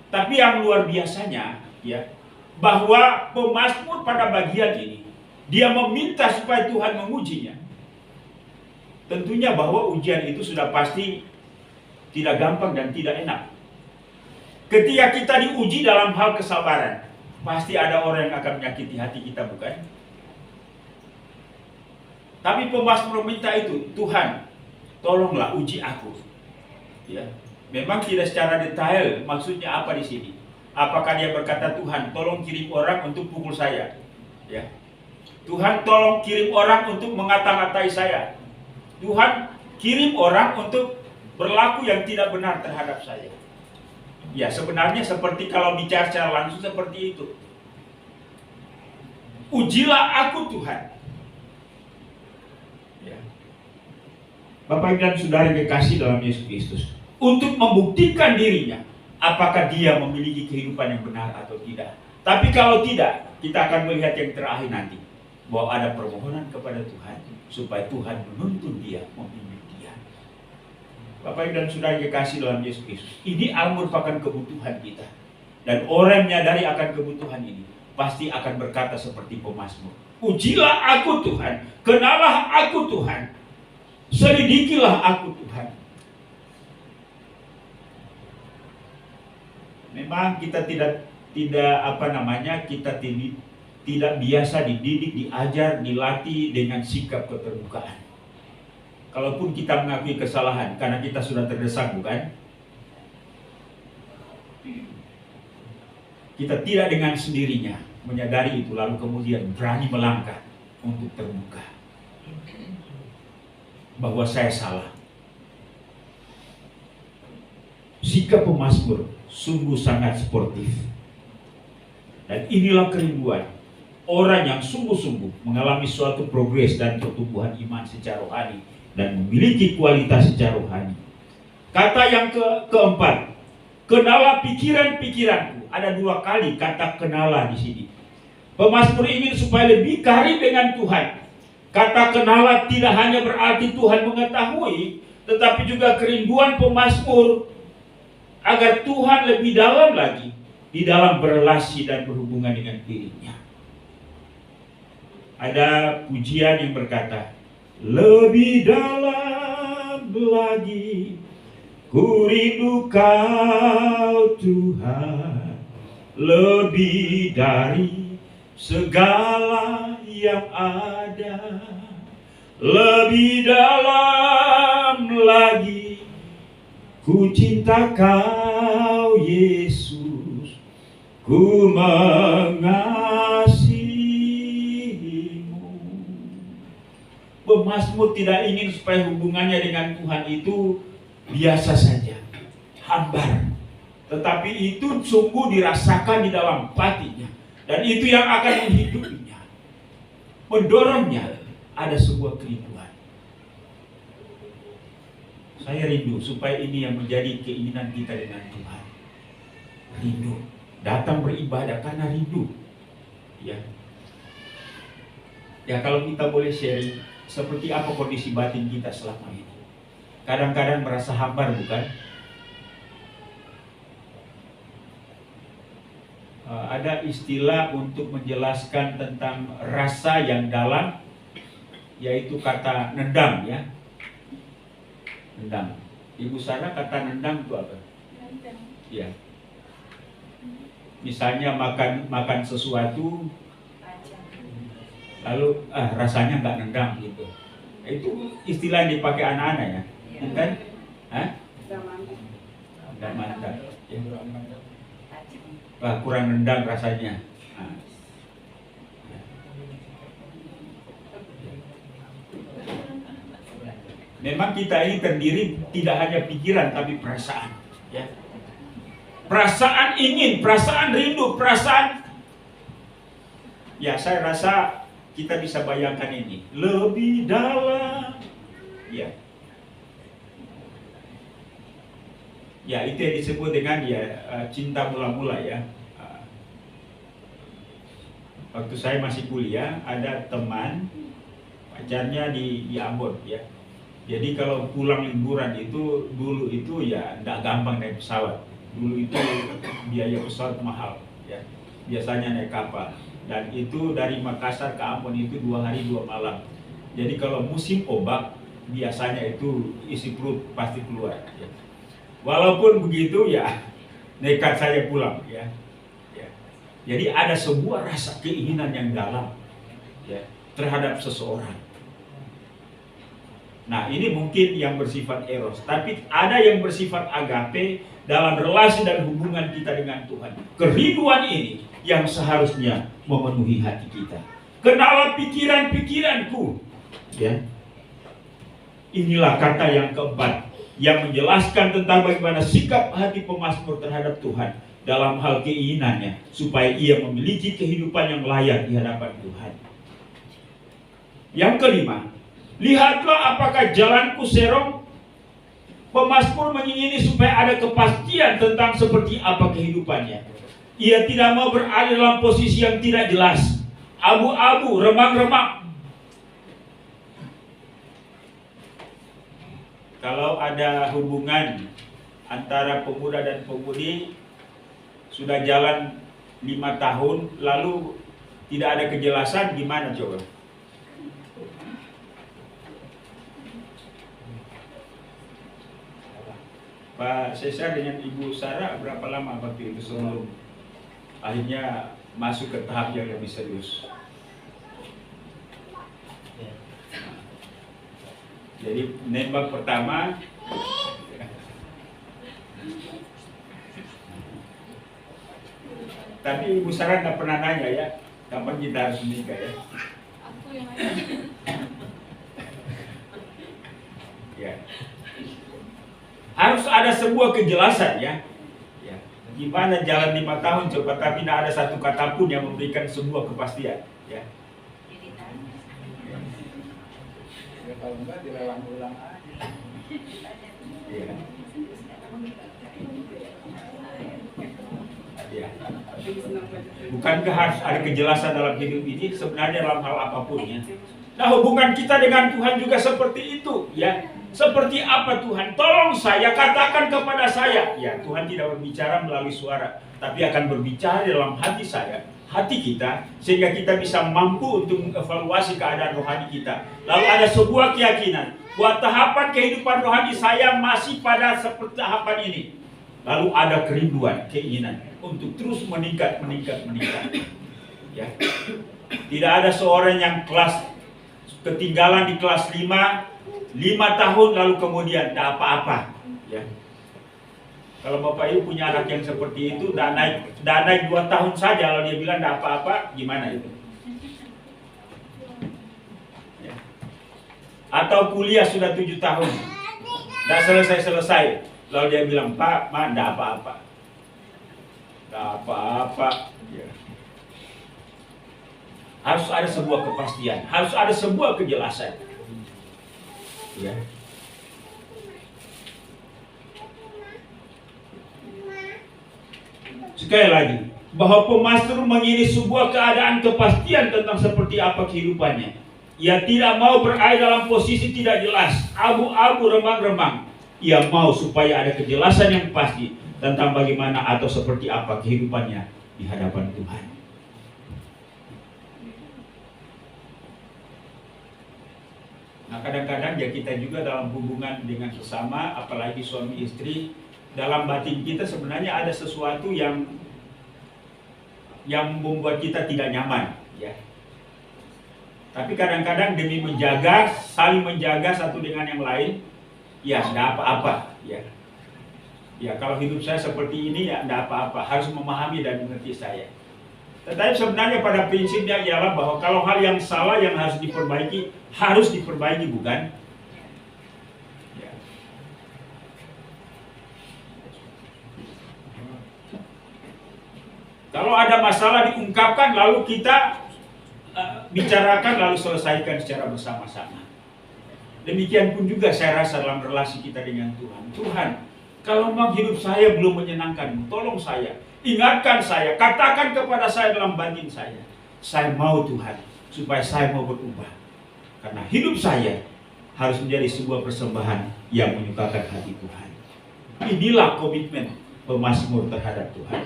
Tapi yang luar biasanya, ya, bahwa pemazmur pada bagian ini, dia meminta supaya Tuhan mengujinya. Tentunya bahwa ujian itu sudah pasti tidak gampang dan tidak enak. Ketika kita diuji dalam hal kesabaran, pasti ada orang yang akan menyakiti hati kita, bukan? Tapi pemazmur meminta itu, Tuhan, tolonglah uji aku. Ya. Memang tidak secara detail maksudnya apa di sini. Apakah dia berkata, Tuhan tolong kirim orang untuk pukul saya, ya. Tuhan tolong kirim orang untuk mengata-ngatai saya. Tuhan kirim orang untuk berlaku yang tidak benar terhadap saya. Ya, sebenarnya seperti kalau bicara secara langsung seperti itu. Ujilah aku Tuhan. Ya. Bapak Ibu dan Saudara yang kekasih dalam Yesus Kristus, untuk membuktikan dirinya apakah dia memiliki kehidupan yang benar atau tidak. Tapi kalau tidak, kita akan melihat yang terakhir nanti, bahwa ada permohonan kepada Tuhan supaya Tuhan menuntun dia, membimbing dia. Bapak Ibu dan Saudara yang kekasih dalam Yesus Kristus, ini merupakan kebutuhan kita. Dan orang yang menyadari akan kebutuhan ini pasti akan berkata seperti pemazmur, ujilah aku Tuhan, kenalah aku Tuhan, selidikilah aku Tuhan. Memang kita tidak biasa dididik, diajar, dilatih dengan sikap keterbukaan. Kalaupun kita mengakui kesalahan karena kita sudah terdesak, bukan? Kita tidak dengan sendirinya menyadari itu lalu kemudian berani melangkah untuk terbuka bahwa saya salah. Sikap pemazmur sungguh sangat sportif. Dan inilah kerinduan orang yang sungguh-sungguh mengalami suatu progres dan pertumbuhan iman secara rohani dan memiliki kualitas secara rohani. Kata yang keempat, Kenalah pikiran-pikiranku. Ada 2 kali kata kenalah di sini. Pemazmur ingin supaya lebih karib dengan Tuhan. Kata kenalah tidak hanya berarti Tuhan mengetahui, tetapi juga kerinduan pemazmur agar Tuhan lebih dalam lagi di dalam berelasi dan berhubungan dengan dirinya. Ada pujian yang berkata, lebih dalam lagi ku rindu Kau Tuhan, lebih dari segala yang ada, lebih dalam lagi ku cinta Kau Yesus, ku mengasihimu. Pemazmur tidak ingin supaya hubungannya dengan Tuhan itu biasa saja, hambar, tetapi itu sungguh dirasakan di dalam hatinya, dan itu yang akan menghidupinya, mendorongnya ada sebuah kerinduan. Saya rindu supaya ini yang menjadi keinginan kita dengan Tuhan. Rindu, datang beribadah karena rindu. Ya kalau kita boleh sharing, seperti apa kondisi batin kita selama ini? Kadang-kadang merasa hambar, bukan? Ada istilah untuk menjelaskan tentang rasa yang dalam, yaitu kata nendang, ya. Nendang. Ibu Sarah, kata nendang itu apa? Nendang. Ya. Misalnya makan sesuatu, lalu rasanya nggak nendang gitu. Itu istilah yang dipakai anak-anak, ya. Kan? Nggak mantap. Ya. Kurang nendang rasanya. Memang kita ini terdiri tidak hanya pikiran tapi perasaan, ya. Perasaan ingin, perasaan rindu, perasaan. Ya, saya rasa kita bisa bayangkan ini lebih dalam. Ya. Ya, itu yang disebut dengan cinta mula-mula, ya. Waktu saya masih kuliah, ada teman pacarnya di Ambon, ya. Jadi kalau pulang liburan itu dulu itu ya tidak gampang naik pesawat. Dulu itu biaya pesawat mahal, ya. Biasanya naik kapal. Dan itu dari Makassar ke Ambon itu 2 hari 2 malam. Jadi kalau musim ombak biasanya itu isi perut pasti keluar, ya. Walaupun begitu, ya nekat saya pulang, ya. Jadi ada sebuah rasa keinginan yang dalam, ya, terhadap seseorang. Nah, ini mungkin yang bersifat eros, tapi ada yang bersifat agape dalam relasi dan hubungan kita dengan Tuhan. Kerinduan ini yang seharusnya memenuhi hati kita. Kenalah pikiran-pikiranku, ya. Inilah kata yang keempat yang menjelaskan tentang bagaimana sikap hati pemazmur terhadap Tuhan dalam hal keinginannya supaya ia memiliki kehidupan yang layak di hadapan Tuhan. Yang kelima, lihatlah apakah jalanku serong. Pemazmur mengingini supaya ada kepastian tentang seperti apa kehidupannya. Ia tidak mau berada dalam posisi yang tidak jelas, abu-abu, remang-remang. Kalau ada hubungan antara pemuda dan pemudi sudah jalan 5 tahun lalu tidak ada kejelasan, gimana coba? Pak Cesar dengan Ibu Sarah berapa lama waktu itu sebelum akhirnya masuk ke tahap yang lebih serius? Jadi nembak pertama, tapi Ibu Sarah nggak pernah nanya, ya, kapan kita harus menikah, ya? Aku yang nanya. Ya. Harus ada sebuah kejelasan, ya. Gimana jalan 5 tahun coba, tapi tidak ada satu kata pun yang memberikan sebuah kepastian, ya. Ya, kalau enggak dilelang ulang aja. Ya. Ya. Bukankah harus ada kejelasan dalam hidup ini sebenarnya dalam hal apapun ya. Nah, hubungan kita dengan Tuhan juga seperti itu ya. Seperti apa Tuhan? Tolong saya, katakan kepada saya. Ya, Tuhan tidak berbicara melalui suara, tapi akan berbicara dalam hati saya, hati kita, sehingga kita bisa mampu untuk mengevaluasi keadaan rohani kita. Lalu ada sebuah keyakinan, buat tahapan kehidupan rohani saya masih pada seperti tahapan ini. Lalu ada kerinduan, keinginan untuk terus meningkat. Ya. Tidak ada seorang yang ketinggalan di kelas 5 tahun lalu kemudian tidak apa-apa. Ya. Kalau Bapak Ibu punya anak yang seperti itu, dah naik 2 tahun saja, kalau dia bilang tidak apa-apa, gimana itu? Ya. Atau kuliah sudah 7 tahun, tidak selesai, lalu dia bilang, Pak, Ma, tidak apa-apa. Tidak apa-apa. Ya. Harus ada sebuah kepastian, harus ada sebuah kejelasan. Ya. Sekali lagi, bahwa pemasmur mengiris sebuah keadaan kepastian tentang seperti apa kehidupannya. Ia tidak mau berada dalam posisi tidak jelas, abu-abu, remang-remang. Ia mau supaya ada kejelasan yang pasti tentang bagaimana atau seperti apa kehidupannya di hadapan Tuhan. Nah, kadang-kadang ya kita juga dalam hubungan dengan sesama, apalagi suami istri, dalam batin kita sebenarnya ada sesuatu yang membuat kita tidak nyaman, ya. Tapi kadang-kadang demi saling menjaga satu dengan yang lain, ya tidak apa-apa, ya. Ya, kalau hidup saya seperti ini ya tidak apa-apa, harus memahami dan mengerti saya. Tetapi sebenarnya pada prinsipnya ialah bahwa kalau hal yang salah yang harus diperbaiki, bukan? Ya. Kalau ada masalah diungkapkan, lalu kita bicarakan, lalu selesaikan secara bersama-sama. Demikian pun juga saya rasa dalam relasi kita dengan Tuhan. Tuhan, kalau memang hidup saya belum menyenangkan, tolong saya, ingatkan saya, katakan kepada saya dalam batin saya mau Tuhan, supaya saya mau berubah. Karena hidup saya harus menjadi sebuah persembahan yang menyukakan hati Tuhan. Inilah komitmen pemazmur terhadap Tuhan.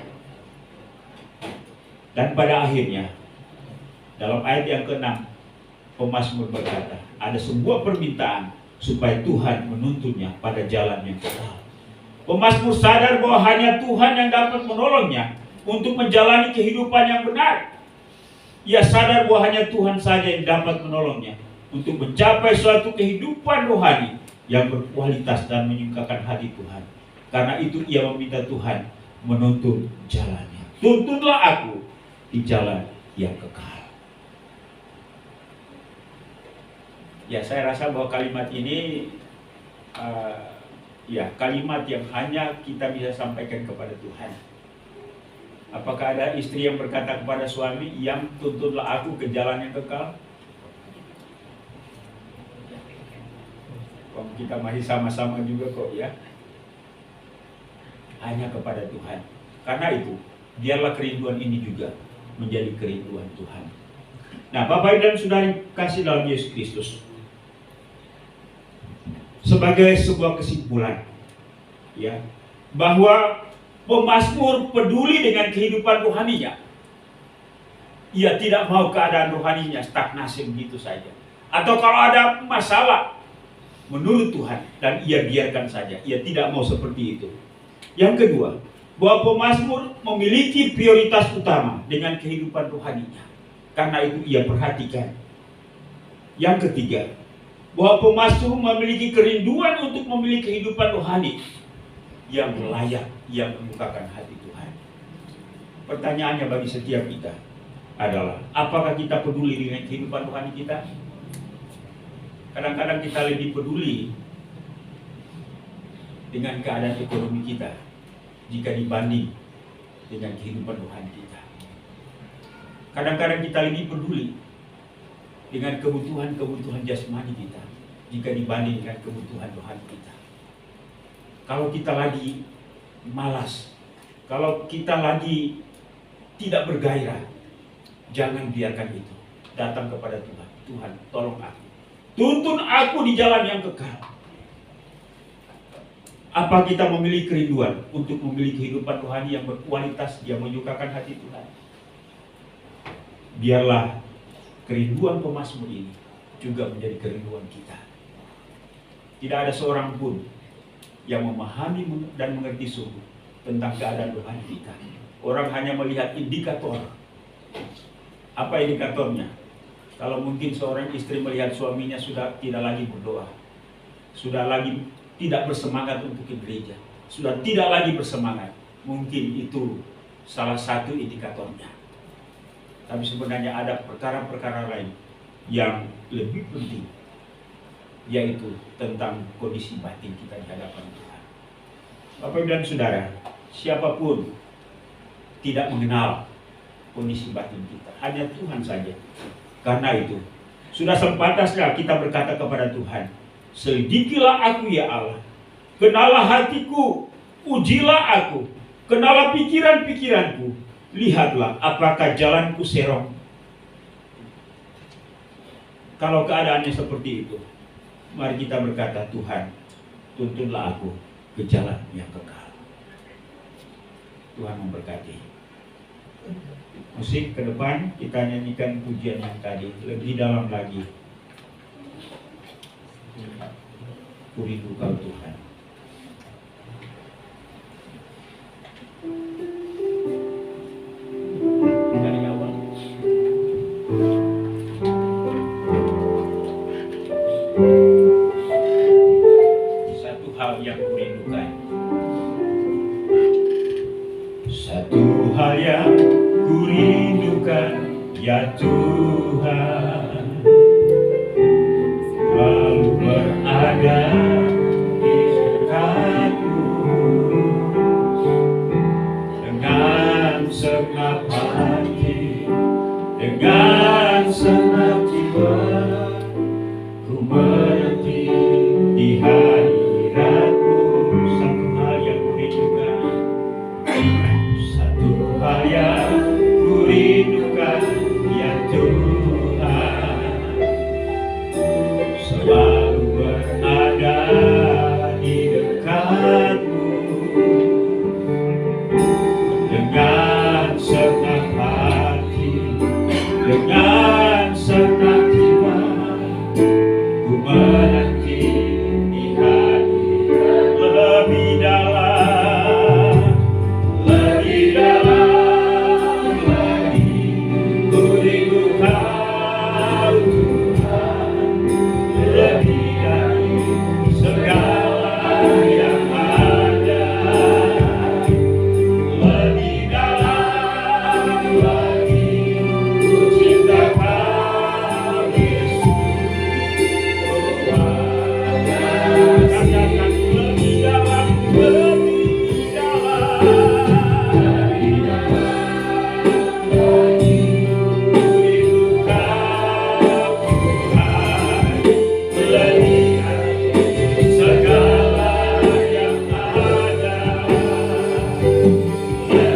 Dan pada akhirnya, dalam ayat yang ke-6, pemazmur berkata, ada sebuah permintaan supaya Tuhan menuntunnya pada jalan yang kekal. Pemazmur sadar bahwa hanya Tuhan yang dapat menolongnya untuk menjalani kehidupan yang benar. Ia sadar bahwa hanya Tuhan saja yang dapat menolongnya untuk mencapai suatu kehidupan rohani yang berkualitas dan menyukakan hati Tuhan. Karena itu ia meminta Tuhan menuntun jalannya. Tuntunlah aku di jalan yang kekal. Ya, saya rasa bahwa kalimat ini kalimat yang hanya kita bisa sampaikan kepada Tuhan. Apakah ada istri yang berkata kepada suami, yang tuntunlah aku ke jalan yang kekal? Kalau kita masih sama-sama juga kok ya. Hanya kepada Tuhan. Karena itu, biarlah kerinduan ini juga menjadi kerinduan Tuhan. Nah, Bapak dan Saudari kasih dalam Yesus Kristus, sebagai sebuah kesimpulan, ya, bahwa pemazmur peduli dengan kehidupan rohaninya. Ia tidak mau keadaan rohaninya stagnasi begitu saja. Atau kalau ada masalah menurut Tuhan dan ia biarkan saja. Ia tidak mau seperti itu. Yang kedua, bahwa pemazmur memiliki prioritas utama dengan kehidupan rohaninya. Karena itu ia perhatikan. Yang ketiga, bahwa pemazmur memiliki kerinduan untuk memiliki kehidupan rohani yang layak, yang menyukakan hati Tuhan. Pertanyaannya bagi setiap kita adalah, apakah kita peduli dengan kehidupan rohani kita? Kadang-kadang kita lebih peduli dengan keadaan ekonomi kita jika dibanding dengan kehidupan rohani kita. Kadang-kadang kita lebih peduli dengan kebutuhan-kebutuhan jasmani kita jika dibandingkan kebutuhan rohani kita. Kalau kita lagi malas, kalau kita lagi tidak bergairah, jangan biarkan itu. Datang kepada Tuhan. Tuhan, tolong aku. Tuntun aku di jalan yang kekal. Apa kita memiliki kerinduan untuk memiliki kehidupan rohani yang berkualitas, yang menyukakan hati Tuhan? Biarlah kerinduan pemazmur ini juga menjadi kerinduan kita. Tidak ada seorang pun yang memahami dan mengerti sungguh tentang keadaan rohani kita. Orang hanya melihat indikator. Apa indikatornya? Kalau mungkin seorang istri melihat suaminya sudah tidak lagi berdoa, sudah lagi tidak bersemangat untuk ke gereja, sudah tidak lagi bersemangat, mungkin itu salah satu indikatornya. Tapi sebenarnya ada perkara-perkara lain yang lebih penting, yaitu tentang kondisi batin kita di hadapan Tuhan. Bapak Ibu dan Saudara, siapapun tidak mengenal kondisi batin kita, hanya Tuhan saja. Karena itu, sudah sepantasnya kita berkata kepada Tuhan, selidikilah aku ya Allah, kenalah hatiku, ujilah aku, kenalah pikiran-pikiranku, lihatlah apakah jalanku serong. Kalau keadaannya seperti itu, mari kita berkata, Tuhan, tuntunlah aku ke jalan yang kekal. Tuhan memberkati. Musik ke depan, kita nyanyikan pujian yang tadi lebih dalam lagi. Ku rindu Kau Tuhan. Dari awal. Satu hal yang ku rindukan. Satu hal yang ku rindukan, ya Tuhan, selalu berada di dekatmu dengan segenap hati, dengan segenap jiwa, ku menanti di hadirat-Mu. Satu hal yang ku rindukan, satu hal yang ku rindukan, ya Tuhan, selalu berada di dekat-Mu dengan segenap hati, dengan segenap jiwa, ku menanti di hadirat lebih dalam, lebih dalam lagi. Ku rindu Kau Tuhan, lebih dari segala yang ada, lebih dalam lagi. Ku cinta Kau Yesus, oh katakan lebih dalam, lebih dalam, lebih dalam lagi. Ku rindu Kau Tuhan, lebih dari segala yang ada, lebih dalam lagi. Ku cinta Kau Yesus, ku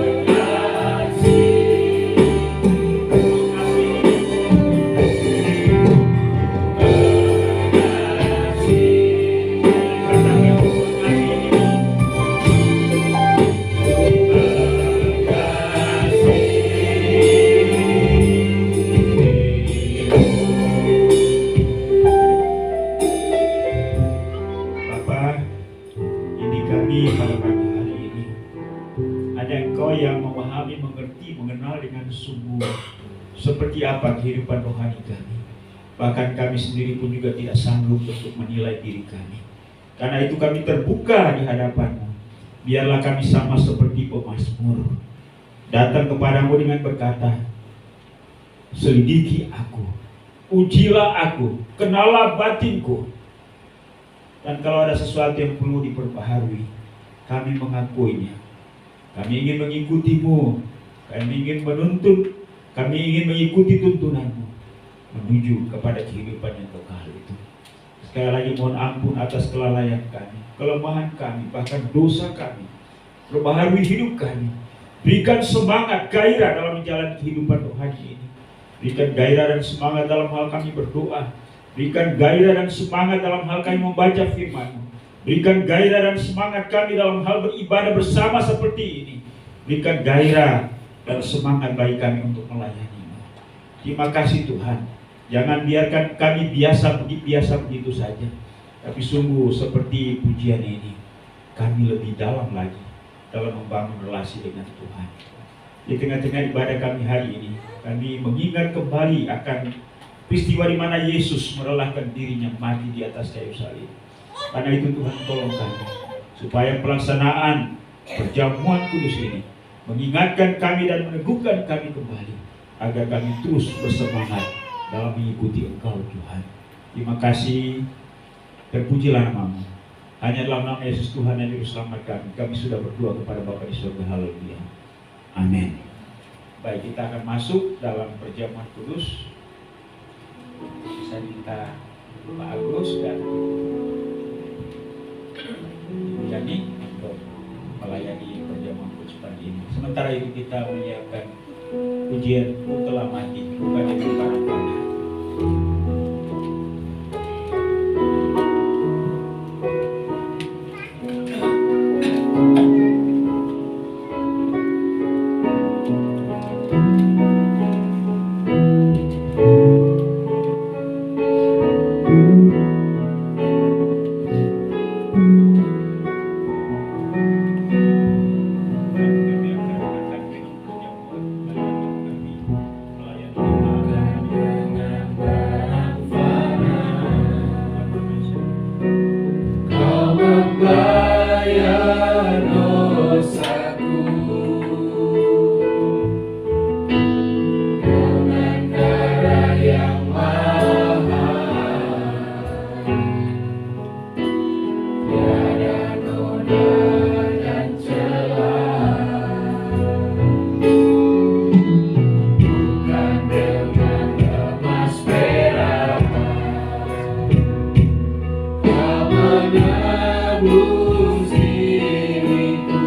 mengasihi, Bapa, ini kami pada pagi hari ini. Ada Engkau yang memahami, mengerti, mengenal dengan sungguh seperti apa kehidupan rohani kami. Bahkan kami sendiri pun juga tidak sanggup untuk menilai diri kami. Karena itu kami terbuka di hadapan-Mu. Biarlah kami sama seperti pemazmur, datang kepadamu dengan berkata, selidiki aku, ujilah aku, kenalah batinku. Dan kalau ada sesuatu yang perlu diperbaharui, kami mengakuinya. Kami ingin mengikutimu, kami ingin menuntut, kami ingin mengikuti tuntunanmu menuju kepada kehidupan yang kekal itu. Sekali lagi mohon ampun atas kelalaian kami, kelemahan kami, bahkan dosa kami. Perbaharui hidup kami. Berikan semangat, gairah dalam menjalani kehidupan rohani ini. Berikan gairah dan semangat dalam hal kami berdoa. Berikan gairah dan semangat dalam hal kami membaca firman-Mu. Berikan gairah dan semangat kami dalam hal beribadah bersama seperti ini. Berikan gairah dan semangat bagi kami untuk melayani-Mu. Terima kasih Tuhan. Jangan biarkan kami biasa begitu saja. Tapi sungguh seperti pujian ini, kami lebih dalam lagi dalam membangun relasi dengan Tuhan. Di tengah-tengah ibadah kami hari ini, kami mengingat kembali akan peristiwa di mana Yesus merelahkan dirinya mati di atas kayu salib. Karena itu Tuhan tolong kami, supaya pelaksanaan perjamuan kudus ini mengingatkan kami dan meneguhkan kami kembali, agar kami terus bersemangat dalam mengikuti Engkau Tuhan. Terima kasih, terpujilah nama-Mu. Hanya dalam nama Yesus Tuhan yang Juru Selamat kami sudah berdoa kepada Bapa di surga. Haleluya. Amin. Baik, kita akan masuk dalam perjamuan kudus. Bisa minta Pak Agus dan Yani untuk melayani perjamuan kudus pagi ini. Sementara itu kita menyiapkan pujian Ku Telah Mati, bukan yang panah-panah. Menebus diriku.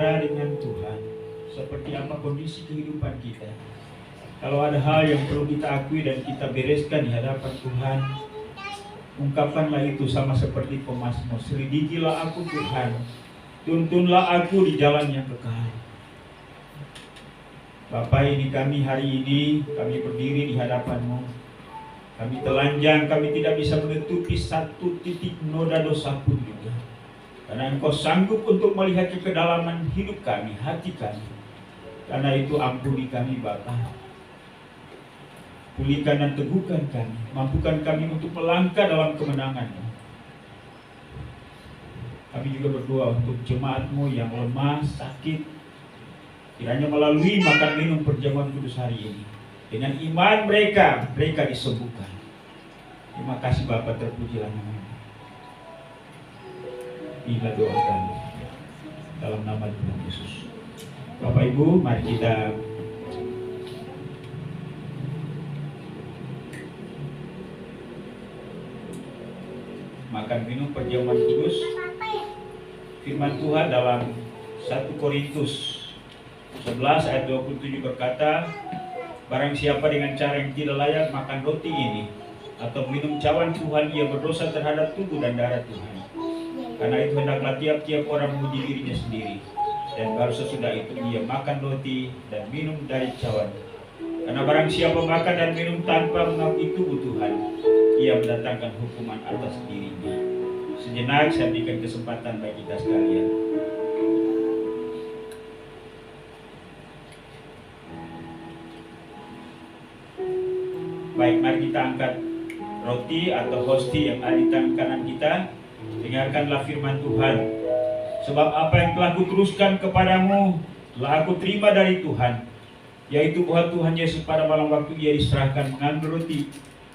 berbicara dengan Tuhan. Seperti apa kondisi kehidupan kita. Kalau ada hal yang perlu kita akui dan kita bereskan di hadapan Tuhan, ungkapkanlah itu sama seperti pemazmur. Selidikilah aku Tuhan, tuntunlah aku di jalan yang kekal. Bapa, ini kami hari ini, kami berdiri di hadapan-Mu. Kami telanjang, kami tidak bisa menutupi satu titik noda dosa pun juga. Karena Engkau sanggup untuk melihat ke kedalaman hidup kami, hati kami. Karena itu ampuni kami Bapa. Pulihkan dan teguhkan kami, mampukan kami untuk melangkah dalam kemenangan-Mu. Kami juga berdoa untuk jemaat-Mu yang lemah, sakit. Kiranya melalui makan minum perjamuan kudus hari ini, dengan iman mereka disembuhkan. Terima kasih Bapa, terpujilah nama-Mu. Inilah doa kami dalam nama Tuhan Yesus. Bapak Ibu, mari kita makan minum perjamuan kudus. Firman Tuhan dalam 1 Korintus 11 ayat 27 berkata, barang siapa dengan cara yang tidak layak makan roti ini atau minum cawan Tuhan, ia berdosa terhadap tubuh dan darah Tuhan. Karena itu hendaklah tiap-tiap orang memuji dirinya sendiri, dan baru sesudah itu ia makan roti dan minum dari cawan. Karena barang siapa makan dan minum tanpa mengakui tubuh Tuhan, ia mendatangkan hukuman atas dirinya. Sejenak saya berikan kesempatan bagi kita sekalian. Baik, mari kita angkat roti atau hosti yang ada di tangan kanan kita. Dengarkanlah firman Tuhan. Sebab apa yang telah kuteruskan kepadamu telah aku terima dari Tuhan, yaitu bahwa Tuhan Yesus pada malam waktu ia diserahkan mengambil roti,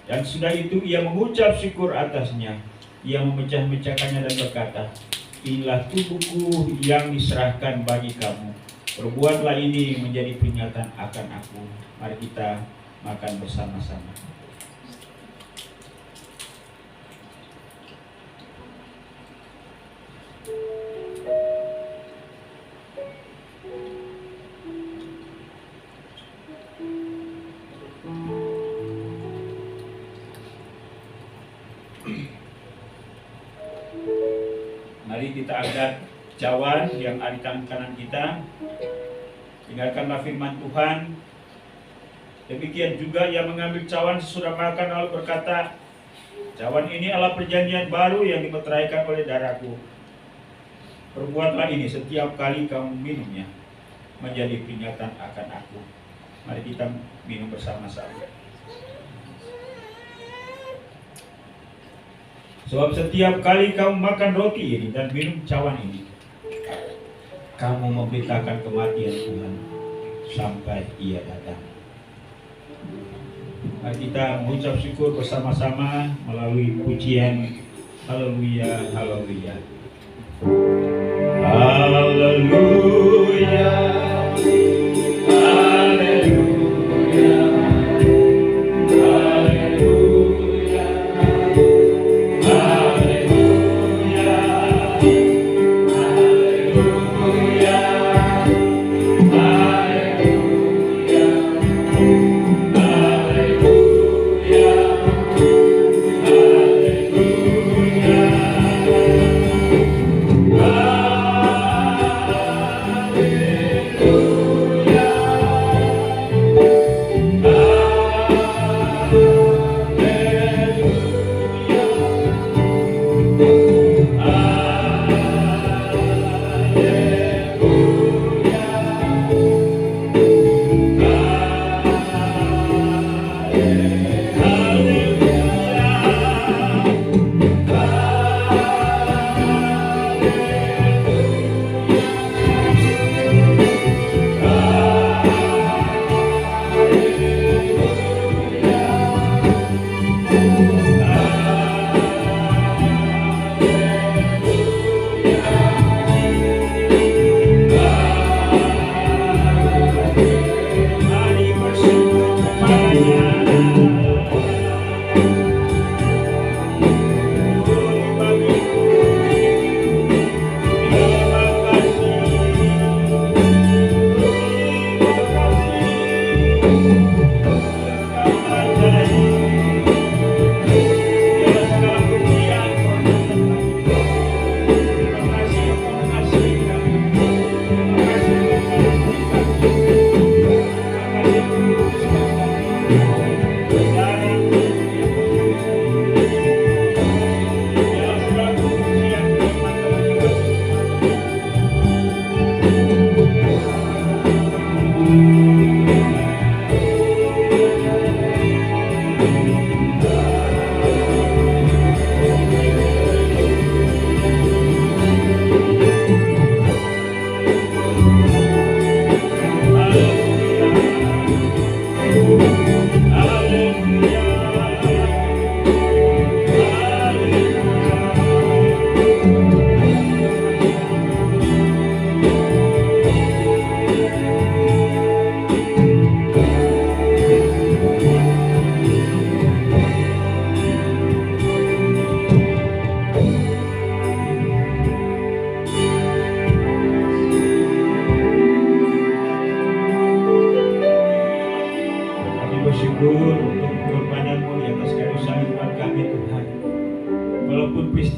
dan sudah itu ia mengucap syukur atasnya. Ia memecah-mecahkannya dan berkata, inilah tubuhku yang diserahkan bagi kamu. Perbuatlah ini menjadi peringatan akan aku. Mari kita makan bersama-sama. Mari kita angkat cawan yang ada di tangan kanan kita. Dengarkanlah firman Tuhan. Demikian juga ia mengambil cawan sesudah makan lalu berkata, cawan ini adalah perjanjian baru yang dimeteraikan oleh darahku. Perbuatlah ini setiap kali kamu minumnya, menjadi peringatan akan aku. Mari kita minum bersama-sama. Sebab setiap kali kamu makan roti ini dan minum cawan ini, kamu memberitakan kematian Tuhan sampai ia datang. Mari kita mengucap syukur bersama-sama melalui pujian haleluya, haleluya. Haleluya, haleluya, haleluya, haleluya, haleluya,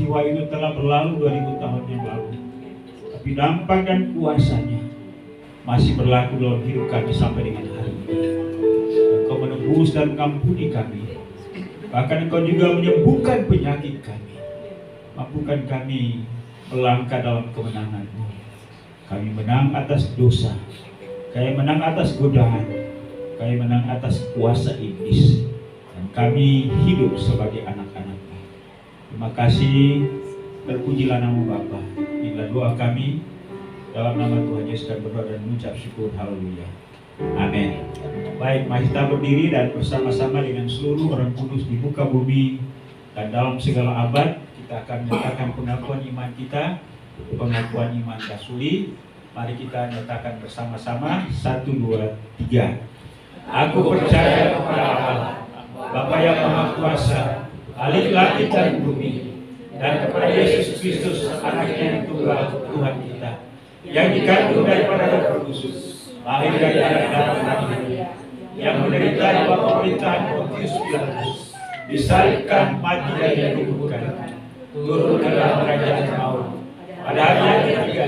peristiwa itu telah berlalu 2000 tahun yang lalu, tapi dampak dan kuasanya masih berlaku dalam hidup kami sampai dengan hari ini. Engkau menebus dan mengampuni kami, bahkan Engkau juga menyembuhkan penyakit kami. Mampukan kami melangkah dalam kemenangan-Mu. Kami menang atas dosa, kami menang atas godaan, kami menang atas kuasa iblis, dan kami hidup sebagai anak-anak-Mu. Terima kasih, terpujilah nama Bapa. Inilah doa kami, dalam nama Tuhan Yesus kami berdoa dan mengucap syukur. Haleluya. Amin. Baik, mari kita berdiri dan bersama-sama dengan seluruh orang kudus di muka bumi dan dalam segala abad, kita akan menyatakan pengakuan iman kita, pengakuan iman rasuli. Mari kita nyatakan bersama-sama. 1, 2, 3. Aku percaya kepada Allah, Bapa yang Maha Kuasa, Khalik langit dan bumi, dan kepada Yesus Kristus, Anaknya yang tunggal, Tuhan kita, yang dikandung daripada Roh Kudus, lahir daripada darah Maria, yang menderita di bawah pemerintahan Pontius Pilatus, disalibkan, mati dan dikuburkan, turun ke dalam kerajaan maut, pada hari yang ketiga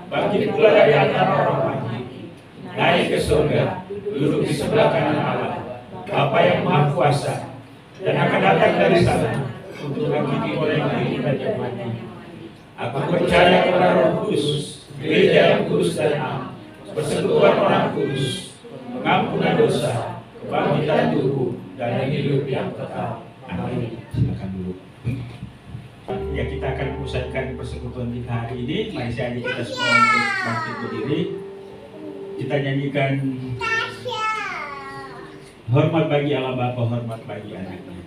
bangkit pula dari antara orang mati, naik ke surga, duduk di sebelah kanan Allah, Bapa yang Maha Kuasa, dan akan datang dari sana untuk menghakimi orang yang hidup dan yang mati. Aku percaya kepada Roh Kudus, gereja yang kudus dan am, persekutuan orang kudus, pengampunan dosa, kebangkitan tubuh, dan hidup yang kekal. Amin. Silakan dulu. Ya, kita akan memusatkan persekutuan kita hari ini. Mari saya ajak kita semua untuk bangkit berdiri. Kita nyanyikan hormat bagi Allah Bapa, hormat bagi Anaknya.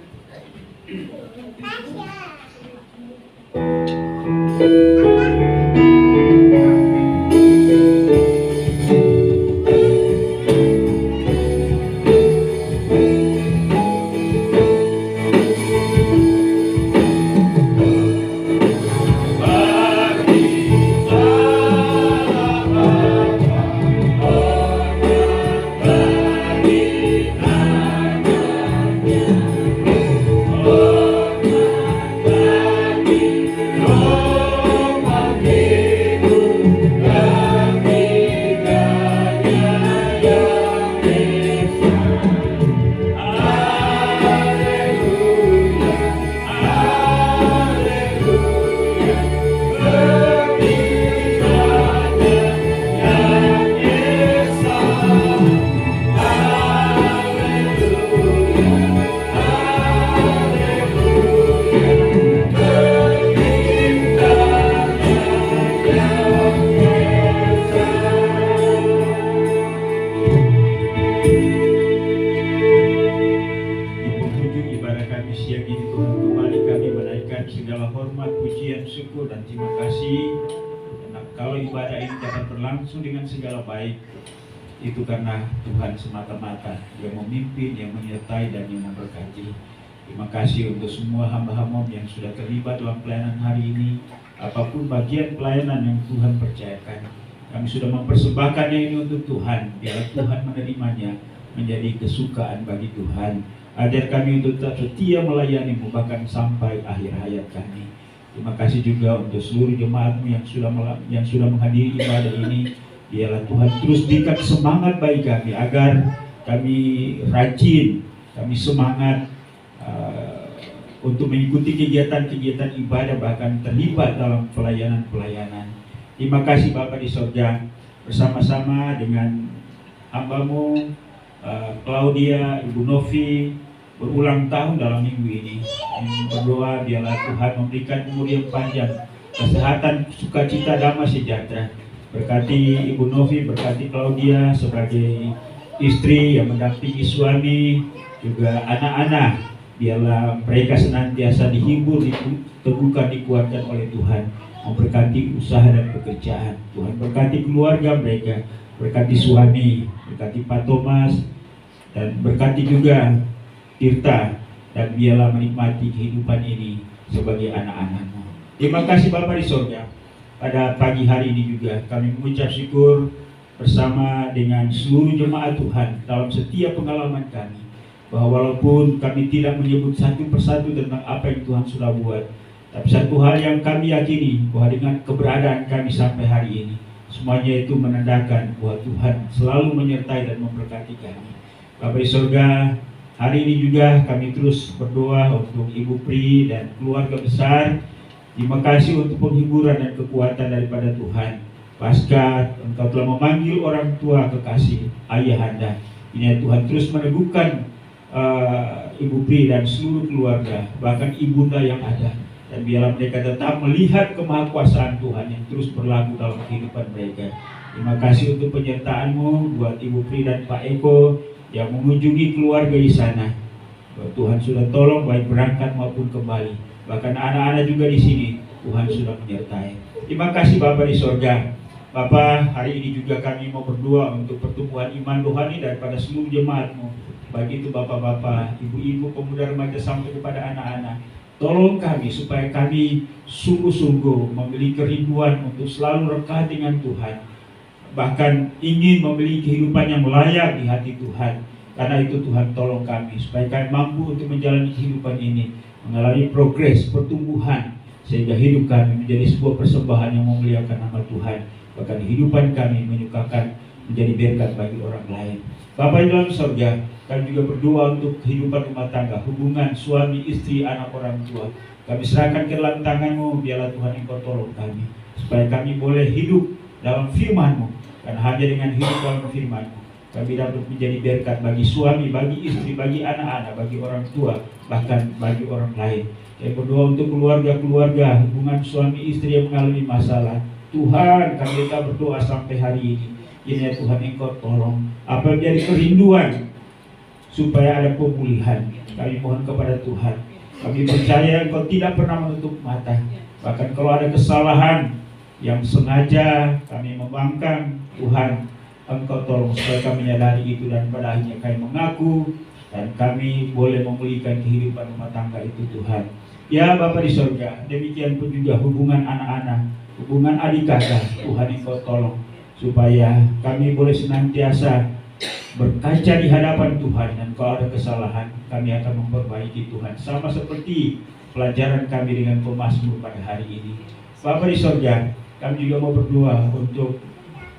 Itu karena Tuhan semata-mata yang memimpin, yang menyertai, dan yang memberkati. Terima kasih untuk semua hamba-hamba yang sudah terlibat dalam pelayanan hari ini. Apapun bagian pelayanan yang Tuhan percayakan, kami sudah mempersembahkannya ini untuk Tuhan. Biarlah Tuhan menerimanya menjadi kesukaan bagi Tuhan. Ajar kami untuk tetap setia melayani-Mu bahkan sampai akhir hayat kami. Terima kasih juga untuk seluruh jemaat-Mu yang sudah menghadiri ibadah ini. Biarlah Tuhan terus berikan semangat bagi kami agar kami rajin, kami semangat untuk mengikuti kegiatan-kegiatan ibadah, bahkan terlibat dalam pelayanan-pelayanan. Terima kasih Bapa di surga, bersama-sama dengan hamba-Mu Claudia, Ibu Novi, berulang tahun dalam minggu ini. Kami berdoa biarlah Tuhan memberikan umur yang panjang, kesehatan, sukacita, damai sejahtera. Berkati Ibu Novi, berkati Claudia sebagai istri yang mendampingi suami, juga anak-anak. Biarlah mereka senantiasa dihibur, diteguhkan, dikuatkan oleh Tuhan. Memberkati usaha dan pekerjaan. Tuhan berkati keluarga mereka, berkati suami, berkati Pak Thomas, dan berkati juga Tirta. Dan biarlah menikmati kehidupan ini sebagai anak-anak-Mu. Terima kasih Bapa di surga. Pada pagi hari ini juga kami mengucap syukur bersama dengan seluruh jemaat Tuhan dalam setiap pengalaman kami, bahwa walaupun kami tidak menyebut satu persatu tentang apa yang Tuhan sudah buat, Tapi satu hal yang kami yakini, bahwa dengan keberadaan kami sampai hari ini, semuanya itu menandakan bahwa Tuhan selalu menyertai dan memberkati kami. Bapa di surga, hari ini juga kami terus berdoa untuk Ibu Pri dan keluarga besar. Terima kasih untuk penghiburan dan kekuatan daripada Tuhan. Pasca Engkau telah memanggil orang tua kekasih ayahanda, ini Tuhan terus meneguhkan Ibu Pri dan seluruh keluarga, bahkan ibunda yang ada. Dan biarlah mereka tetap melihat kemahakuasaan Tuhan yang terus berlaku dalam kehidupan mereka. Terima kasih untuk penyertaan-Mu buat Ibu Pri dan Pak Eko yang mengunjungi keluarga di sana. Tuhan sudah tolong baik berangkat maupun kembali. Bahkan anak-anak juga di sini Tuhan sudah menyertai. Terima kasih Bapa di sorga. Bapa, hari ini juga kami mau berdoa untuk pertumbuhan iman rohani daripada seluruh jemaat-Mu. Baik itu bapak-bapak, ibu-ibu, pemuda remaja sampai kepada anak-anak. Tolong kami supaya kami sungguh-sungguh memiliki kerinduan untuk selalu dekat dengan Tuhan. Bahkan ingin memiliki kehidupan yang layak di hati Tuhan. Karena itu Tuhan tolong kami supaya kami mampu untuk menjalani kehidupan ini, mengalami progres, pertumbuhan, sehingga hidup kami menjadi sebuah persembahan yang memuliakan nama Tuhan. Bahkan kehidupan kami menyukakan menjadi berkat bagi orang lain. Bapa di dalam surga, kami juga berdoa untuk kehidupan rumah tangga, hubungan suami, istri, anak, orang tua. Kami serahkan ke dalam tangan-Mu, biarlah Tuhan Engkau tolong kami, supaya kami boleh hidup dalam firman-Mu. Dan hanya dengan hidup dalam firman-Mu, kami dapat menjadi berkat bagi suami, bagi istri, bagi anak-anak, bagi orang tua, bahkan bagi orang lain. Kami berdoa untuk keluarga-keluarga, hubungan suami istri yang mengalami masalah. Tuhan, kami tetap berdoa sampai hari ini. Ini Tuhan Engkau tolong apa yang menjadi kerinduan supaya ada pemulihan. Kami mohon kepada Tuhan. Kami percaya Engkau tidak pernah menutup mata. Bahkan kalau ada kesalahan yang sengaja kami membangkang, Tuhan Engkau tolong supaya kami menyadari itu, dan pada akhirnya kami mengaku dan kami boleh memulihkan kehidupan rumah tangga itu Tuhan. Ya Bapa di surga, demikian pun juga hubungan anak-anak, hubungan adik kakak, Tuhan Engkau tolong supaya kami boleh senantiasa berkaca di hadapan Tuhan, dan kalau ada kesalahan kami akan memperbaiki Tuhan, sama seperti pelajaran kami dengan pemazmur pada hari ini. Bapa di surga, kami juga mau berdoa untuk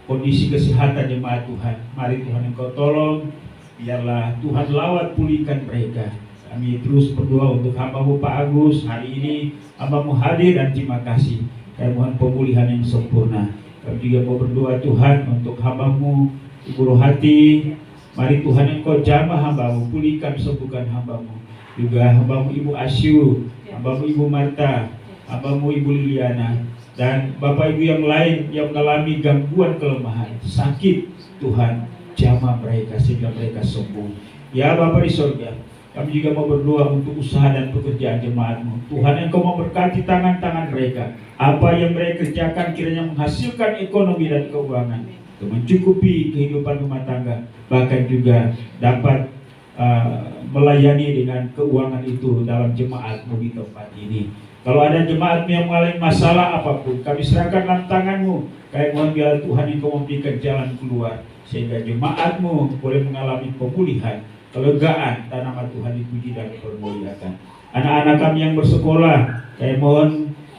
kondisi kesehatan jemaat Tuhan. Mari Tuhan Engkau tolong, biarlah Tuhan lawat pulihkan mereka. Kami terus berdoa untuk hamba-Mu Pak Agus. Hari ini hamba-Mu hadir dan terima kasih. Kami mohon pemulihan yang sempurna. Kami juga mau berdoa Tuhan untuk hamba-Mu Ibu Rohati. Mari Tuhan Engkau jamah hamba-Mu, pulihkan, sembuhkan hamba-Mu. Juga hamba-Mu Ibu Asyu, hamba-Mu Ibu Marta, hamba-Mu Ibu Liliana, dan Bapak Ibu yang lain yang mengalami gangguan kelemahan, sakit. Tuhan jamah mereka sehingga mereka sembuh. Ya Bapa di surga, kami juga mau berdoa untuk usaha dan pekerjaan jemaat-Mu. Tuhan Engkau memberkati tangan-tangan mereka. Apa yang mereka kerjakan kiranya menghasilkan ekonomi dan keuangan untuk mencukupi kehidupan rumah tangga, bahkan juga dapat melayani dengan keuangan itu dalam jemaat-Mu di tempat ini. Kalau ada jemaat yang mengalami masalah apapun, kami serahkan dalam tangan-Mu. Kami mohon biar Tuhan Engkau memberikan jalan keluar, sehingga jemaat-Mu boleh mengalami pemulihan, kelegaan, dan nama Tuhan dipuji dan dipermuliakan. Anak-anak kami yang bersekolah, kami mohon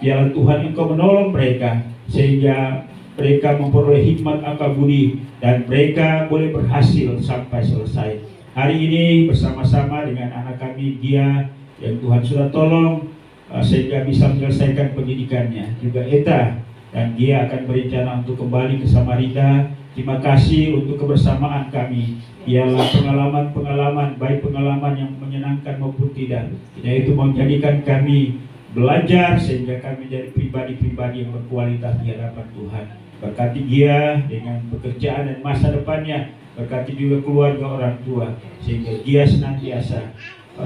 biar Tuhan Engkau menolong mereka, sehingga mereka memperoleh hikmat akal budi, dan mereka boleh berhasil sampai selesai. Hari ini bersama-sama dengan anak kami Gia, yang Tuhan sudah tolong sehingga bisa menyelesaikan pendidikannya. Juga Eta dan Gia akan berencana untuk kembali ke Samarinda. Terima kasih untuk kebersamaan kami. Ialah pengalaman-pengalaman, baik pengalaman yang menyenangkan maupun tidak, yaitu menjadikan kami belajar sehingga kami menjadi pribadi-pribadi yang berkualitas di hadapan Tuhan. Berkati Gia dengan pekerjaan dan masa depannya. Berkati juga keluarga orang tua, sehingga Gia senantiasa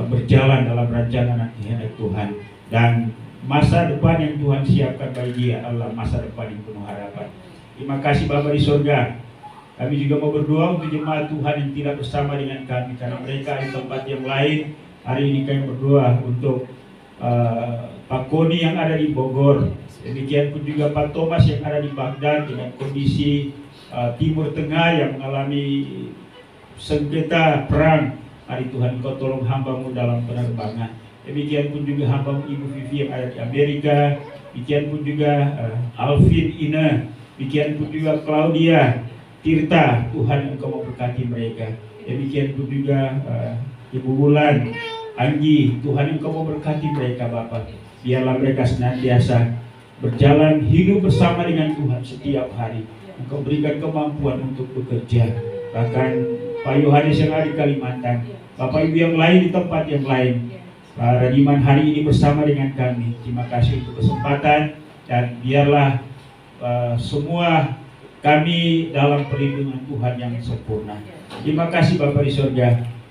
berjalan dalam rancangan dan kehendak Tuhan. Dan masa depan yang Tuhan siapkan bagi dia adalah masa depan yang penuh harapan. Terima kasih Bapa di surga. Kami juga mau berdoa untuk jemaat Tuhan yang tidak bersama dengan kami, karena mereka di tempat yang lain. Hari ini kami berdoa untuk Pak Koni yang ada di Bogor. Demikian pun juga Pak Thomas yang ada di Baghdad dengan kondisi Timur Tengah yang mengalami sengketa perang. Hari Tuhan Engkau tolong hamba-Mu dalam penerbangan. Demikian pun juga hamba Ibu Vivi yang ada di Amerika. Demikian pun juga Alvin Ina. Demikian pun juga Claudia Tirta. Tuhan Engkau memberkati mereka. Demikian pun juga Ibu Wulan Anggi. Tuhan Engkau memberkati mereka Bapak. Biarlah mereka senantiasa berjalan hidup bersama dengan Tuhan setiap hari. Engkau berikan kemampuan untuk bekerja. Bahkan Pak Yohanes yang ada di Kalimantan, Bapak Ibu yang lain di tempat yang lain, Pak Radiman hari ini bersama dengan kami. Terima kasih untuk kesempatan, dan biarlah semua kami dalam perlindungan Tuhan yang sempurna. Terima kasih Bapak di surga.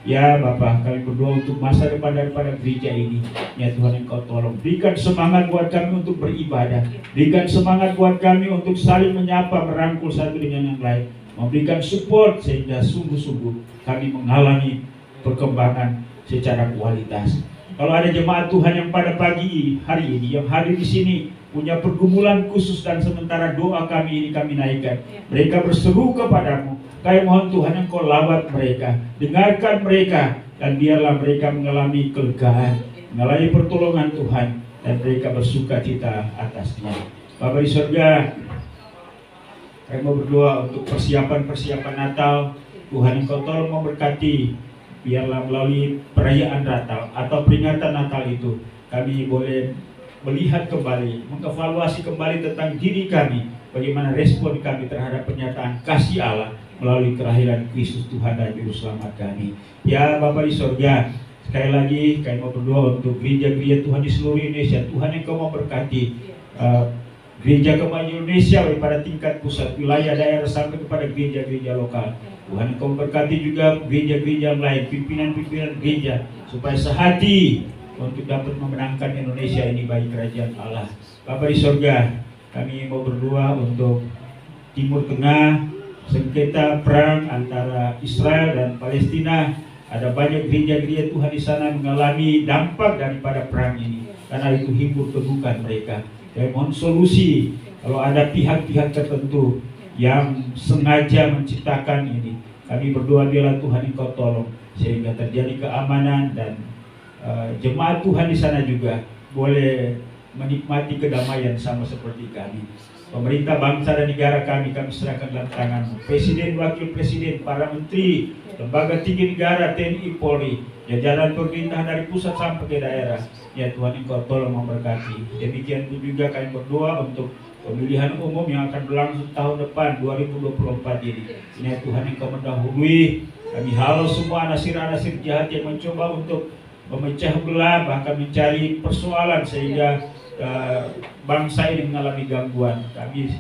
Ya Bapak, kami berdoa untuk masa depan daripada gereja ini. Ya Tuhan, Engkau tolong berikan semangat buat kami untuk beribadah. Berikan semangat buat kami untuk saling menyapa, merangkul satu dengan yang lain. Memberikan support sehingga sungguh-sungguh kami mengalami perkembangan secara kualitas. Kalau ada jemaat Tuhan yang pada pagi hari ini, yang hadir di sini, punya pergumulan khusus dan sementara doa kami ini kami naikkan. Mereka berseru kepadamu. Kami mohon Tuhan Engkau lawat mereka, dengarkan mereka, dan biarlah mereka mengalami kelegaan, mengalami pertolongan Tuhan, dan mereka bersuka cita atasnya. Bapa di surga, kami mau berdoa untuk persiapan Natal. Tuhan Engkau tolong memberkati. Biarlah melalui perayaan Natal atau peringatan Natal itu, kami boleh melihat kembali, mengevaluasi kembali tentang diri kami, bagaimana respon kami terhadap pernyataan kasih Allah melalui kelahiran Kristus Tuhan dan Juru Selamat kami. Ya Bapa di surga, sekali lagi kami mau berdoa untuk gereja-gereja Tuhan di seluruh Indonesia. Tuhan Engkau memberkati gereja Kemajuan Indonesia pada tingkat pusat, wilayah, daerah, sampai kepada gereja-gereja lokal. Tuhan Engkau memberkati juga gereja-gereja lain, pimpinan-pimpinan gereja, supaya sehati untuk dapat memenangkan Indonesia ini bagi kerajaan Allah. Bapa di surga, kami mau berdoa untuk Timur Tengah, sengketa perang antara Israel dan Palestina. Ada banyak gereja-gereja Tuhan di sana mengalami dampak daripada perang ini, karena itu hibur kedukaan mereka. Saya mohon solusi. Kalau ada pihak-pihak tertentu yang sengaja menciptakan ini, kami berdoa biarlah Tuhan Engkau tolong sehingga terjadi keamanan, dan jemaat Tuhan di sana juga boleh menikmati kedamaian sama seperti kami. Pemerintah bangsa dan negara kami serahkan dalam tangan-Mu. Presiden, Wakil Presiden, para menteri, lembaga tinggi negara, TNI, Polri, jajaran pemerintahan dari pusat sampai ke daerah. Ya Tuhan Engkau tolong memberkati. Demikian juga kami berdoa untuk pemilihan umum yang akan berlangsung tahun depan 2024 ini. Ya Tuhan Engkau mendahului. Kami halau semua anasir-anasir jahat yang mencoba untuk memecah belah, bahkan mencari persoalan sehingga bangsa ini mengalami gangguan. Kami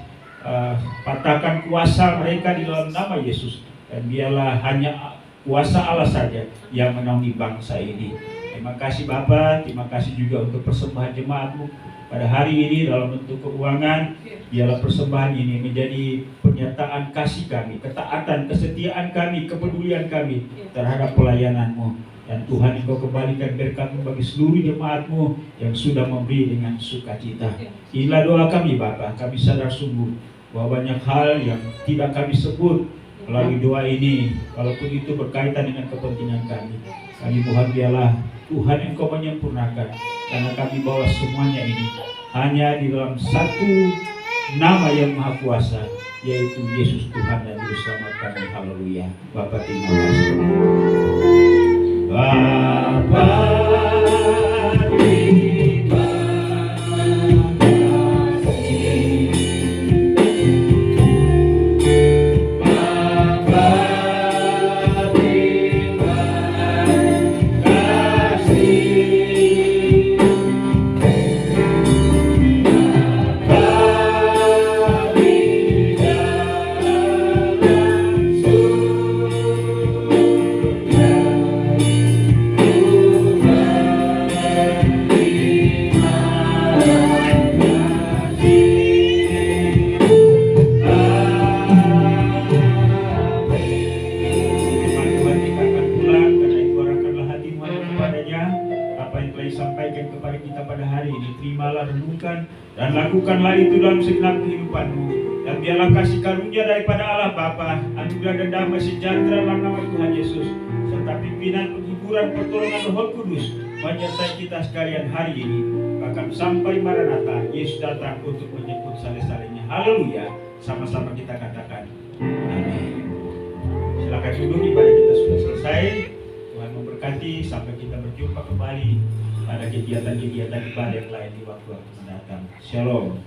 patahkan kuasa mereka di dalam nama Yesus, dan biarlah hanya kuasa Allah saja yang menaungi bangsa ini. Terima kasih Bapa, terima kasih juga untuk persembahan jemaat-Mu pada hari ini dalam bentuk keuangan. Biarlah persembahan ini menjadi pernyataan kasih kami, ketaatan, kesetiaan kami, kepedulian kami terhadap pelayanan-Mu. Dan Tuhan Engkau kembalikan berkat-Mu bagi seluruh jemaat-Mu yang sudah memberi dengan sukacita. Inilah doa kami Bapa. Kami sadar sungguh bahwa banyak hal yang tidak kami sebut melalui doa ini, walaupun itu berkaitan dengan kepentingan kami. Kami mohon biarlah Tuhan Engkau menyempurnakan, karena kami bawa semuanya ini hanya di dalam satu nama yang maha kuasa, yaitu Yesus Tuhan dan Juru Selamat kami. Haleluya. Bapa terima kasih. Bapa terima lakukanlah itu dalam segenap kehidupanmu, dan Biarlah kasih karunia daripada Allah Bapa, anugerah dan damai sejahtera dalam nama Tuhan Yesus, serta pimpinan, penghiburan, pertolongan Roh Kudus menyertai kita sekalian hari ini, bahkan sampai Maranatha Yesus datang untuk menjemput saleh-salehnya. Haleluya. Sama-sama kita katakan amin. Silakan duduk, ibadah kita sudah selesai. Tuhan memberkati sampai kita berjumpa kembali pada kegiatan-kegiatan ibadah yang lain di waktu-waktu mendatang. Shalom.